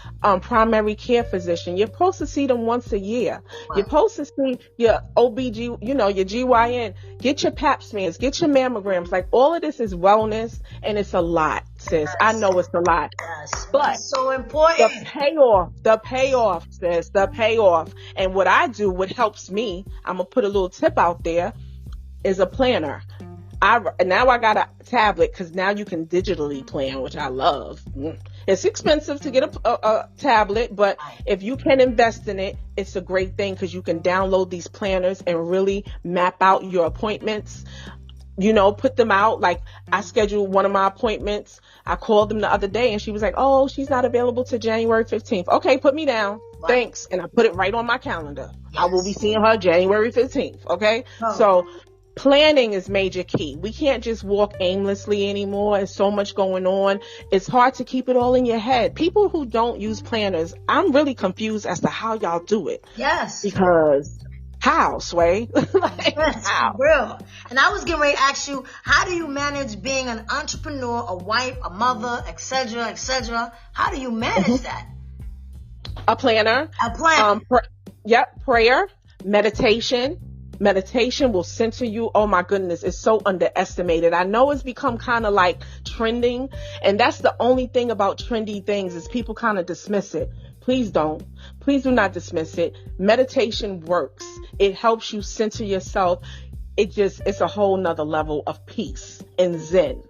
primary care physician. You're supposed to see them once a year. Wow. You're supposed to see your OBG, your GYN. Get your pap smears. Get your mammograms. Like, all of this is wellness, and it's a lot, sis. Yes. I know it's a lot. Yes. But it's so important. The payoff, sis, the payoff. And what I do, what helps me, I'm going to put a little tip out there, is a planner. Now I got a tablet because now you can digitally plan, which I love. It's expensive to get a tablet, but if you can invest in it, it's a great thing because you can download these planners and really map out your appointments. Put them out. Like, I scheduled one of my appointments. I called them the other day and she was like, oh, she's not available till January 15th. Okay, put me down. Wow. Thanks. And I put it right on my calendar. Yes. I will be seeing her January 15th. Okay. Oh. So planning is major key. We can't just walk aimlessly anymore. There's so much going on. It's hard to keep it all in your head. People who don't use planners, I'm really confused as to how y'all do it. Yes. Because how, Sway? Yes, how? Real. And I was getting ready to ask you, how do you manage being an entrepreneur, a wife, a mother, etc., etc.? How do you manage that? A planner. A planner. Prayer, meditation. Meditation will center you. Oh my goodness, it's so underestimated. I know it's become kind of like trending, and that's the only thing about trendy things is people kind of dismiss it. Please don't. Please do not dismiss it. Meditation works. It helps you center yourself. It's a whole nother level of peace and zen.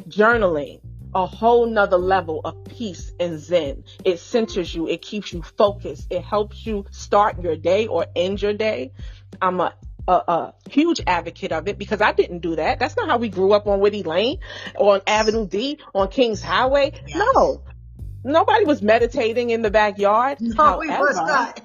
Journaling, a whole nother level of peace and zen. It centers you. It keeps you focused. It helps you start your day or end your day. I'm a huge advocate of it because I didn't do that. That's not how we grew up on Whitty Lane, on Avenue D, on Kings Highway. Yes. No. Nobody was meditating in the backyard. No, However, we was not.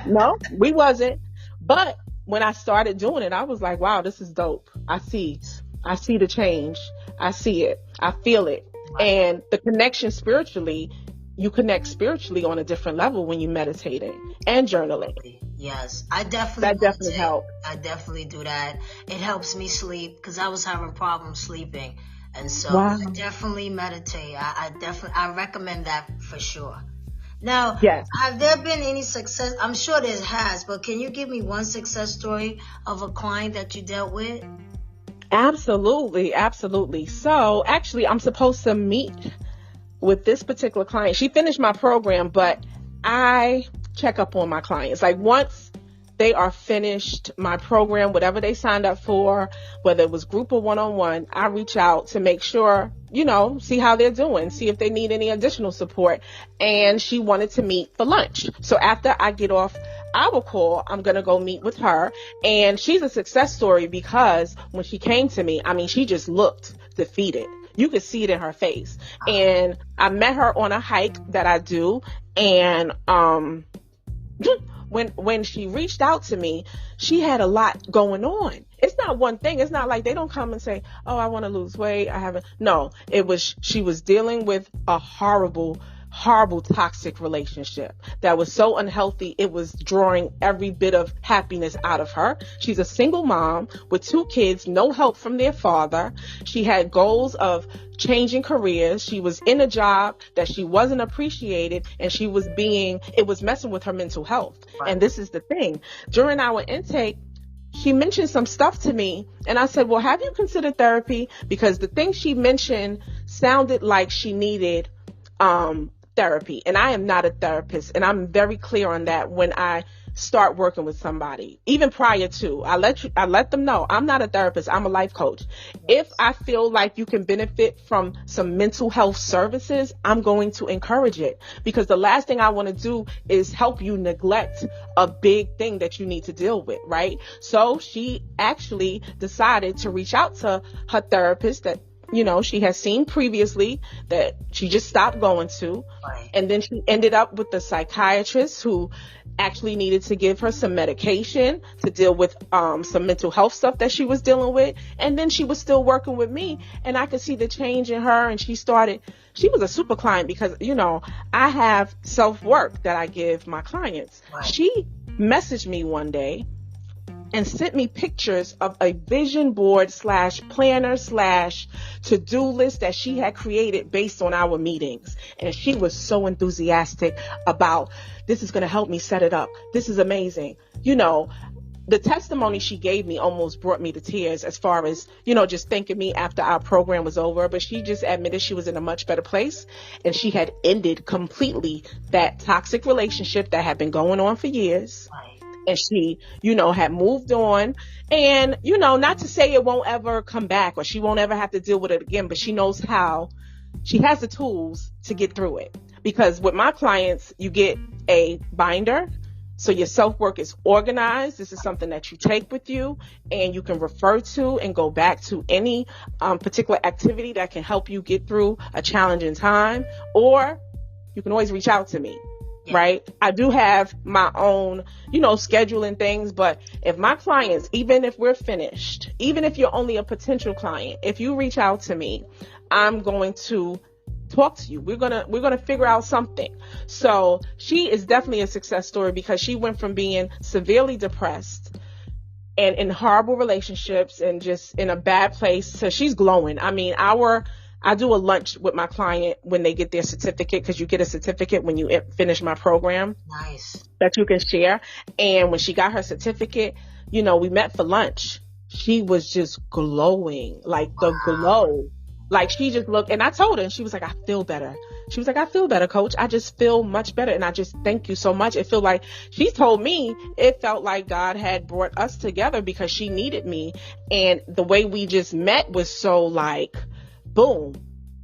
No, we wasn't. But when I started doing it, I was like, wow, this is dope. I see I see the change. I see it. I feel it. Right. And the connection spiritually, you connect spiritually on a different level when you meditating and journaling. Yes, I definitely That definitely meditate. helped. I definitely do that. It helps me sleep because I was having problems sleeping, and so Wow. I definitely meditate. I recommend that for sure. Now, Yes. have there been any success? I'm sure there has, but can you give me one success story of a client that you dealt with? Absolutely. Absolutely. So actually, I'm supposed to meet with this particular client. She finished my program, but I check up on my clients. Like once they are finished my program, whatever they signed up for, whether it was group or one-on-one, I reach out to make sure, see how they're doing, see if they need any additional support. And she wanted to meet for lunch. So after I get off our call, I'm going to go meet with her. And she's a success story because when she came to me, she just looked defeated. You could see it in her face. And I met her on a hike that I do. And, when she reached out to me, she had a lot going on. It's not one thing. It's not like they don't come and say, oh, I want to lose weight. No, she was dealing with a horrible toxic relationship that was so unhealthy. It was drawing every bit of happiness out of her. She's a single mom with 2 kids, no help from their father. She had goals of changing careers. She was in a job that she wasn't appreciated, and it was messing with her mental health. Right. And this is the thing. During our intake, she mentioned some stuff to me, and I said, well, have you considered therapy? Because the thing she mentioned sounded like she needed therapy. And I am not a therapist. And I'm very clear on that when I start working with somebody. Even prior to, I let them know I'm not a therapist. I'm a life coach. If I feel like you can benefit from some mental health services, I'm going to encourage it, because the last thing I want to do is help you neglect a big thing that you need to deal with. Right. So she actually decided to reach out to her therapist that she has seen previously that she just stopped going to. Right. And then she ended up with the psychiatrist who actually needed to give her some medication to deal with some mental health stuff that she was dealing with. And then she was still working with me, and I could see the change in her. And she was a super client because, I have self-work that I give my clients. Right. She messaged me one day and sent me pictures of a vision board / planner / to-do list that she had created based on our meetings. And she was so enthusiastic about, this is going to help me set it up. This is amazing. The testimony she gave me almost brought me to tears as far as, just thanking me after our program was over. But she just admitted she was in a much better place, and she had ended completely that toxic relationship that had been going on for years. Right. And she, had moved on, and, not to say it won't ever come back or she won't ever have to deal with it again, but she knows how. She has the tools to get through it. Because with my clients, you get a binder. So your self-work is organized. This is something that you take with you and you can refer to and go back to any particular activity that can help you get through a challenging time. Or you can always reach out to me. Yeah. Right. I do have my own, schedule and things. But if my clients, even if we're finished, even if you're only a potential client, if you reach out to me, I'm going to talk to you. We're going to figure out something. So she is definitely a success story because she went from being severely depressed and in horrible relationships and just in a bad place to she's glowing. I do a lunch with my client when they get their certificate, because you get a certificate when you finish my program. Nice. That you can share. And when she got her certificate, we met for lunch. She was just glowing, like the glow. Like she just looked, and I told her, and she was like, I feel better. She was like, I feel better, coach. I just feel much better. And I just thank you so much. It felt like, she told me it felt like God had brought us together because she needed me. And the way we just met was so like, boom,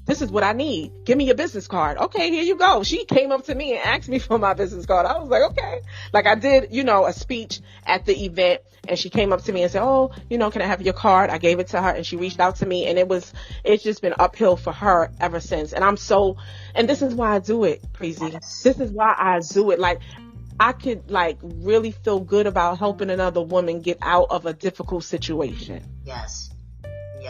this is what I need. Give me your business card. Okay, here you go. She came up to me and asked me for my business card. I was like, okay. Like I did, a speech at the event, and she came up to me and said, oh, can I have your card? I gave it to her, and she reached out to me, and it's just been uphill for her ever since. And and this is why I do it, Preezy. Yes. This is why I do it. Like, I could really feel good about helping another woman get out of a difficult situation. Yes.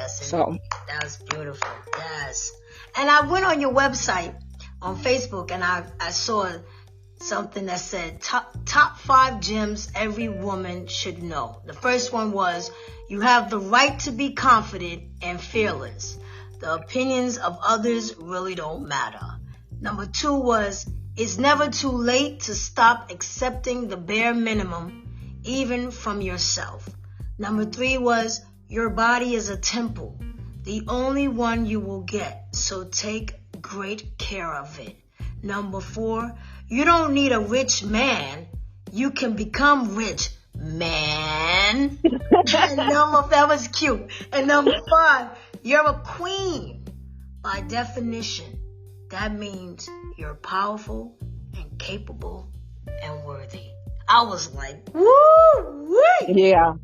Yes, So indeed. That's beautiful. Yes. And I went on your website on Facebook and I saw something that said top 5 gems every woman should know. The first one was, you have the right to be confident and fearless. The opinions of others really don't matter. Number 2 was, it's never too late to stop accepting the bare minimum, even from yourself. Number 3 was, your body is a temple, the only one you will get, so take great care of it. Number 4, you don't need a rich man, you can become rich, man. And that was cute. And number 5, you're a queen. By definition, that means you're powerful and capable and worthy. I was like, woo! yeah,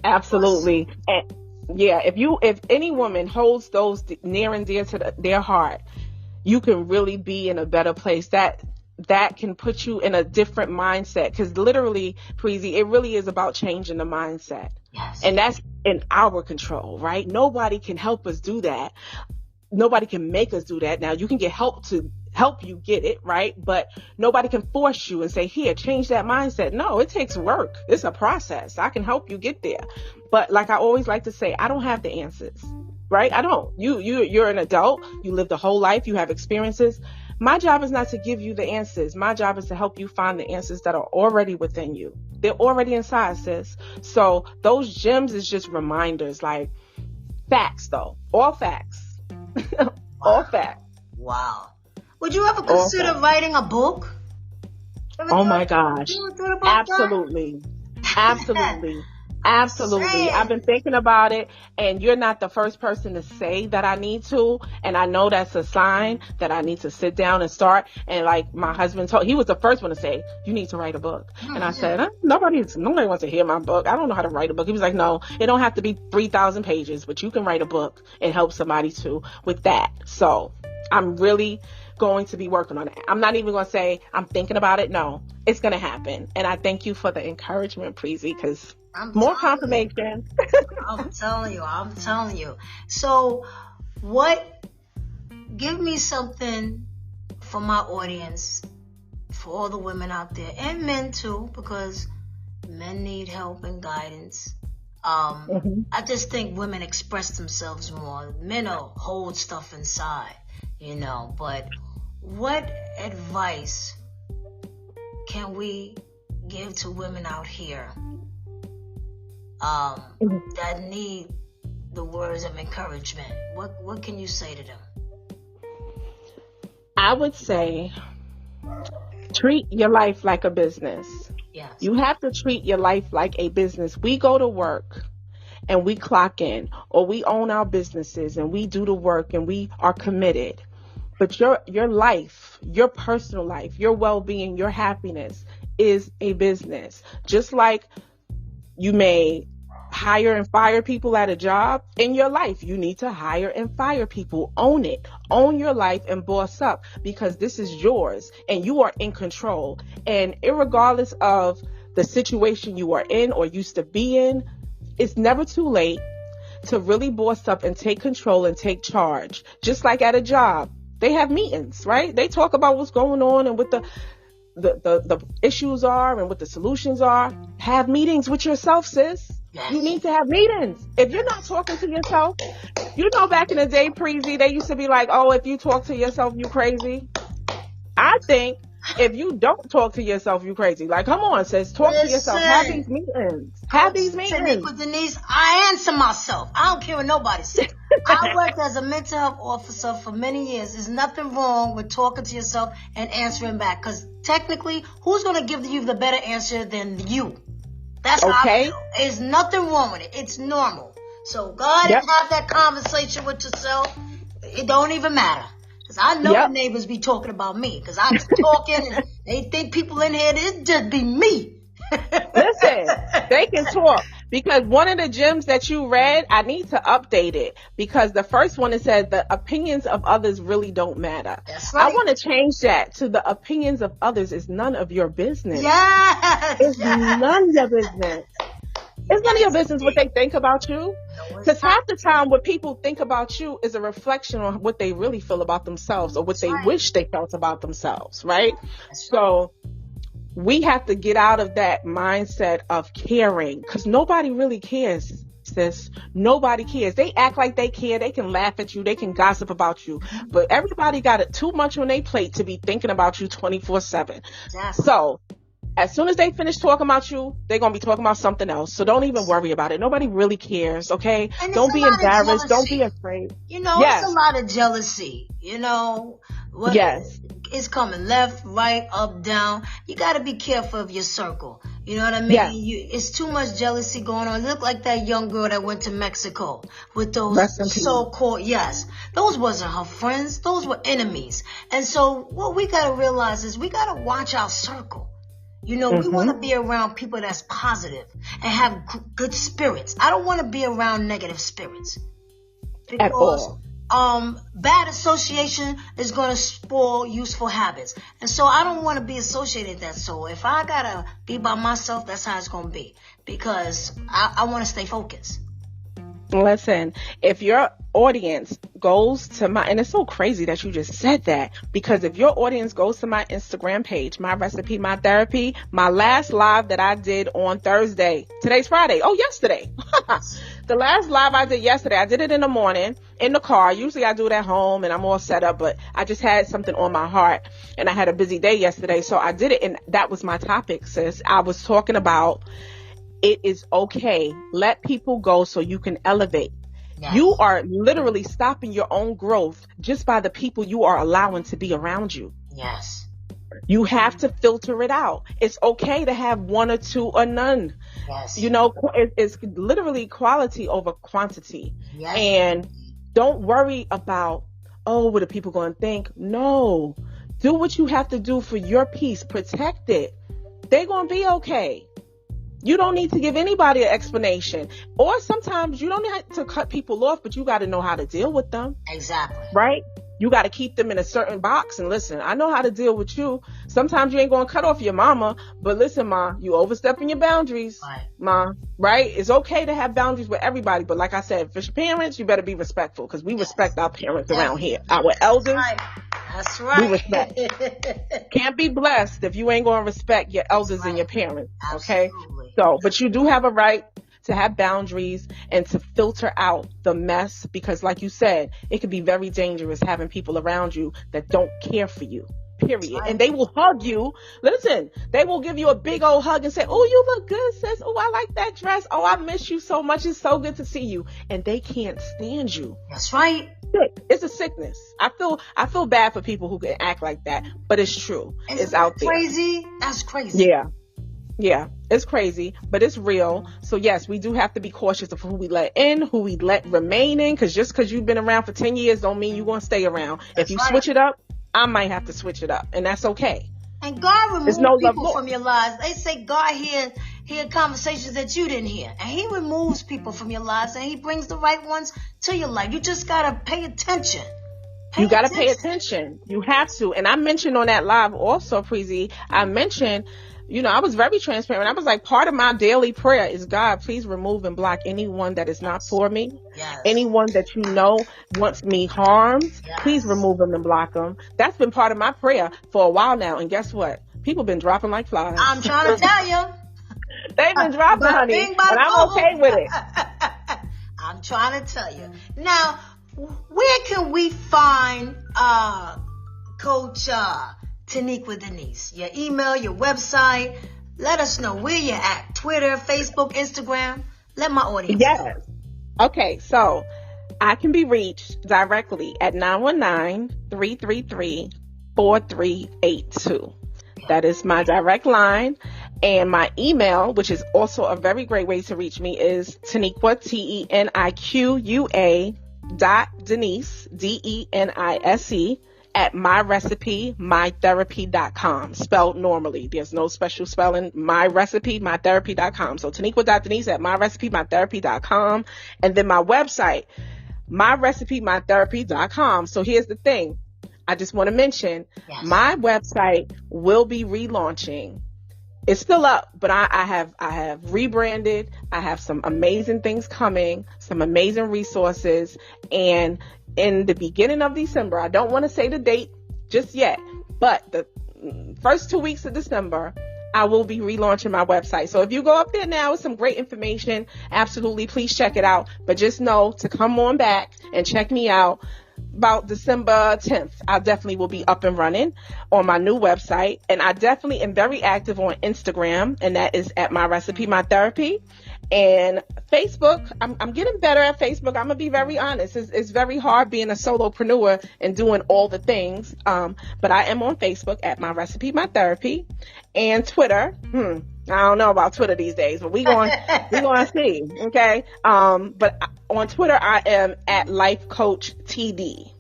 absolutely. And yeah, if any woman holds those near and dear to their heart, you can really be in a better place. That can put you in a different mindset, because literally, Preezy, it really is about changing the mindset. Yes. And that's in our control, right? Nobody can help us do that. Nobody can make us do that. Now, you can get help to help you get it, right? But nobody can force you and say, here, change that mindset. No, it takes work. It's a process. I can help you get there. But like I always like to say, I don't have the answers, right? I don't. You're an adult. You lived a whole life. You have experiences. My job is not to give you the answers. My job is to help you find the answers that are already within you. They're already inside, sis. So those gems is just reminders, like facts, though. All facts. All facts. Wow. Would you ever consider writing a book? Oh my gosh. Absolutely. Absolutely. Absolutely. I've been thinking about it, and you're not the first person to say that I need to. And I know that's a sign that I need to sit down and start. And like my husband he was the first one to say, you need to write a book. And I said, nobody wants to hear my book. I don't know how to write a book. He was like, no, it don't have to be 3,000 pages, but you can write a book and help somebody too with that. So I'm really going to be working on it. I'm not even going to say I'm thinking about it. No, it's going to happen. And I thank you for the encouragement, Preezy, because more confirmation. I'm telling you. So give me something for my audience, for all the women out there, and men too, because men need help and guidance. I just think women express themselves more. Men hold stuff inside, but what advice can we give to women out here that need the words of encouragement? What can you say to them? I would say treat your life like a business. Yes. You have to treat your life like a business. We go to work and we clock in, or we own our businesses and we do the work and we are committed. But your life, your personal life, your well-being, your happiness is a business. Just like you may hire and fire people at a job, in your life, you need to hire and fire people. Own it. Own your life and boss up, because this is yours and you are in control. And irregardless of the situation you are in or used to be in, it's never too late to really boss up and take control and take charge. Just like at a job, they have meetings, right? They talk about what's going on and what the issues are and what the solutions are. Have meetings with yourself, sis. Yes. You need to have meetings. If you're not talking to yourself, back in the day, Preezy, they used to be like, oh, if you talk to yourself, you crazy. I think if you don't talk to yourself, you crazy. Like, come on, sis, talk to yourself. Have these meetings. Have these meetings. Teniqua, Denise, I answer myself. I don't care what nobody says. I worked as a mental health officer for many years. There's nothing wrong with talking to yourself and answering back, because technically, who's going to give you the better answer than you? That's how I feel. There's nothing wrong with it. It's normal. So go ahead and have that conversation with yourself. It don't even matter. Because I know the neighbors be talking about me. Because I be talking and they think people in here, it just be me. Listen, they can talk. Because one of the gems that you read, I need to update it. Because the first one, it said the opinions of others really don't matter. That's right. I want to change that to the opinions of others is none of your business. Yes. It's none of your business. It's none of your business what they think about you. No, Because half the time what people think about you is a reflection on what they really feel about themselves or what they wish they felt about themselves, right? So we have to get out of that mindset of caring, because nobody really cares, sis. Nobody cares. They act like they care. They can laugh at you. They can gossip about you. But everybody got it too much on their plate to be thinking about you 24/7. So as soon as they finish talking about you, they're going to be talking about something else. So don't even worry about it. Nobody really cares, okay? Don't be embarrassed. Don't be afraid. It's a lot of jealousy, Yes. It's coming left, right, up, down. You got to be careful of your circle. You know what I mean? Yes. It's too much jealousy going on. Look like that young girl that went to Mexico with those so-called, those wasn't her friends. Those were enemies. And so what we got to realize is we got to watch our circle. We want to be around people that's positive and have good spirits. I don't want to be around negative spirits. Because, at all. Bad association is going to spoil useful habits. And so I don't want to be associated with that. So if I got to be by myself, that's how it's going to be. Because I want to stay focused. Listen, if your audience goes to and it's so crazy that you just said that, because if your audience goes to my Instagram page, My Recipe, My Therapy, my last live that I did on Thursday, today's Friday. Oh, yesterday. The last live I did yesterday, I did it in the morning in the car. Usually I do it at home and I'm all set up, but I just had something on my heart and I had a busy day yesterday. So I did it, and that was my topic, sis. I was talking about it is okay. Let people go so you can elevate. Yes. You are literally stopping your own growth just by the people you are allowing to be around you. Yes. You have to filter it out. It's okay to have one or two or none. Yes. It's literally quality over quantity. Yes. And don't worry about, what are people going to think? No. Do what you have to do for your peace. Protect it. They're going to be okay. You don't need to give anybody an explanation. Or sometimes you don't have to cut people off, but you got to know how to deal with them. Exactly. Right? You got to keep them in a certain box. And listen, I know how to deal with you. Sometimes you ain't going to cut off your mama. But listen, Ma, you overstepping your boundaries. Right. Ma, right? It's okay to have boundaries with everybody. But like I said, for parents, you better be respectful, because we respect our parents around here. Our elders. Right. That's right. We respect. Can't be blessed if you ain't going to respect your elders and your parents. Okay? Absolutely. So, but you do have a right to have boundaries and to filter out the mess, because like you said, it can be very dangerous having people around you that don't care for you, period. Right. And they will hug you. Listen, they will give you a big old hug and say, oh, you look good, sis. Oh, I like that dress. Oh, I miss you so much. It's so good to see you. And they can't stand you. That's right. It's a sickness. I feel bad for people who can act like that, but it's true. It's out there. Crazy? That's crazy. Yeah, it's crazy, but it's real. So yes, we do have to be cautious of who we let in, who we let remain in, because just because you've been around for 10 years don't mean you're going to stay around. If you switch it up, I might have to switch it up, and that's okay. And God removes people from your lives. They say God hear conversations that you didn't hear, and He removes people from your lives, and He brings the right ones to your life. You just got to pay attention. You got to pay attention. You have to. And I mentioned on that live also, Preezy, I mentioned, I was very transparent. I was like, part of my daily prayer is, God, please remove and block anyone that is not for me. Yes. Anyone that wants me harmed. Yes. Please remove them and block them. That's been part of my prayer for a while now. And guess what? People been dropping like flies. I'm trying to tell you. They've been dropping, honey. And I'm okay with it. I'm trying to tell you. Now, where can we find Coach Teniqua Denise? Your email, your website. Let us know where you're at. Twitter, Facebook, Instagram. Let my audience know. Okay, so I can be reached directly at 919-333-4382. That is my direct line. And my email, which is also a very great way to reach me, is Teniqua, TENIQUA .Denise, DENISE, at myrecipemytherapy.com, spelled normally. There's no special spelling. myrecipemytherapy.com. So Teniqua.Denise at myrecipemytherapy.com. And then my website, myrecipemytherapy.com. So here's the thing. I just want to mention, my website will be relaunching It's still up, but I have rebranded. I have some amazing things coming, some amazing resources. And in the beginning of December, I don't want to say the date just yet, but the first 2 weeks of December, I will be relaunching my website. So if you go up there now with some great information, absolutely, please check it out. But just know to come on back and check me out. About December 10th, I definitely will be up and running on my new website. And I definitely am very active on Instagram, and that is at My Recipe, My Therapy. And Facebook, I'm getting better at Facebook. I'm going to be very honest. It's very hard being a solopreneur and doing all the things. But I am on Facebook at My Recipe, My Therapy. And Twitter, I don't know about Twitter these days, but we going to see, okay? But on Twitter, I am at Life Coach TD.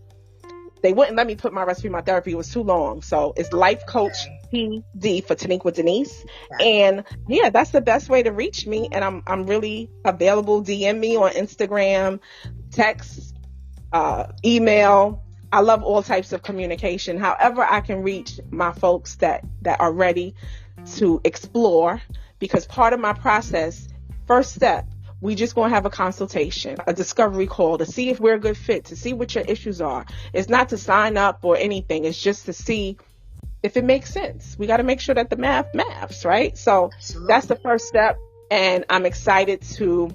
They wouldn't let me put My Recipe, My Therapy. It was too long. So it's Life Coach TD for Teniqua Denise. And yeah, that's the best way to reach me. And I'm really available. DM me on Instagram, text, email. I love all types of communication. However, I can reach my folks that are ready to explore, because part of my process, first step, we just going to have a consultation, a discovery call to see if we're a good fit, to see what your issues are. It's not to sign up or anything. It's just to see if it makes sense. We got to make sure that the maths, right? So that's the first step. And I'm excited to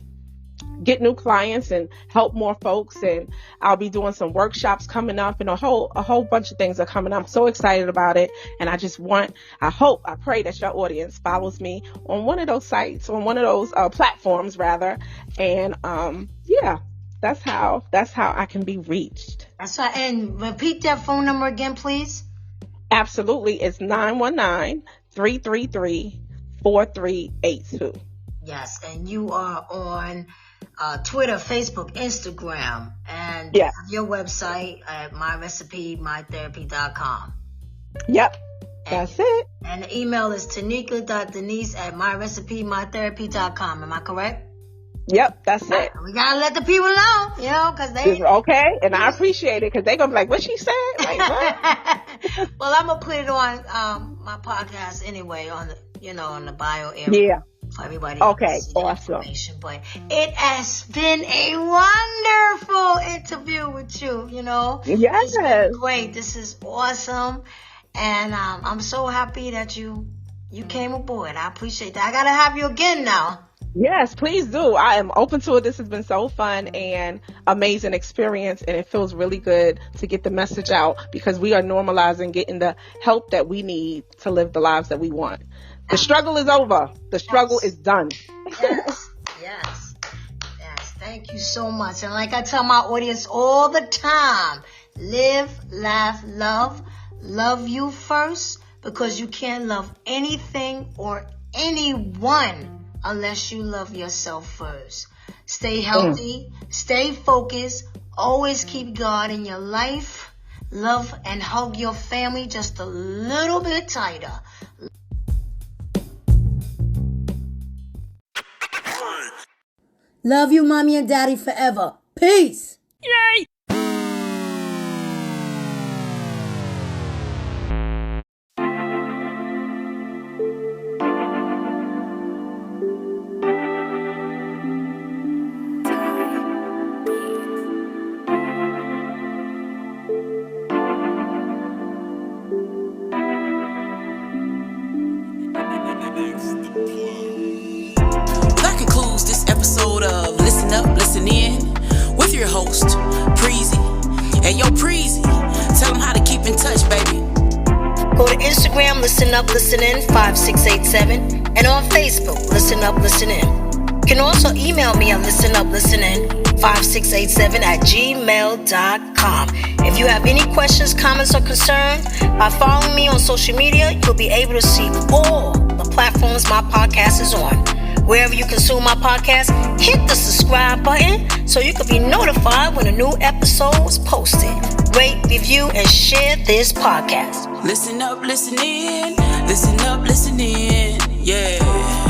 get new clients and help more folks. And I'll be doing some workshops coming up, and a whole bunch of things are coming up. I'm so excited about it. And I pray that your audience follows me on one of those sites, on one of those platforms rather. And yeah, that's how I can be reached. That's right. And repeat that phone number again, please. Absolutely. It's 919-333-4382. Yes. And you are on Twitter, Facebook, Instagram, and your website at myrecipemytherapy.com. Yep, that's it. And the email is Teniqua.denise@myrecipemytherapy.com. Am I correct? Yep, that's it. We gotta let the people know, because they okay. And I appreciate it, because they gonna be like, "What she said?" Like, what? Well, I'm gonna put it on my podcast anyway, on the on the bio area. Yeah. For everybody. Okay, awesome. But it has been a wonderful interview with you. Yes, it's been great. This is awesome, and I'm so happy that you came aboard. I appreciate that. I gotta have you again now. Yes, please do. I am open to it. This has been so fun and amazing experience, and it feels really good to get the message out, because we are normalizing getting the help that we need to live the lives that we want. The struggle is over. The struggle is done. Yes. Thank you so much. And like I tell my audience all the time, live, laugh, love. Love you first, because you can't love anything or anyone unless you love yourself first. Stay healthy. Stay focused. Always keep God in your life. Love and hug your family just a little bit tighter. Love you, mommy and daddy, forever. Peace. Yay! That concludes this episode of Listen Up, Listen In with your host, Preezy. Hey, yo, Preezy, tell them how to keep in touch, baby. Go to Instagram, Listen Up, Listen In 5687, and on Facebook, Listen Up, Listen In. You can also email me at listenuplisten5687@gmail.com. If you have any questions, comments, or concerns, by following me on social media, you'll be able to see all the platforms my podcast is on. Wherever you consume my podcast, hit the subscribe button so you can be notified when a new episode is posted. Rate, review, and share this podcast. Listen up, listen in. Listen up, listen in. Yeah.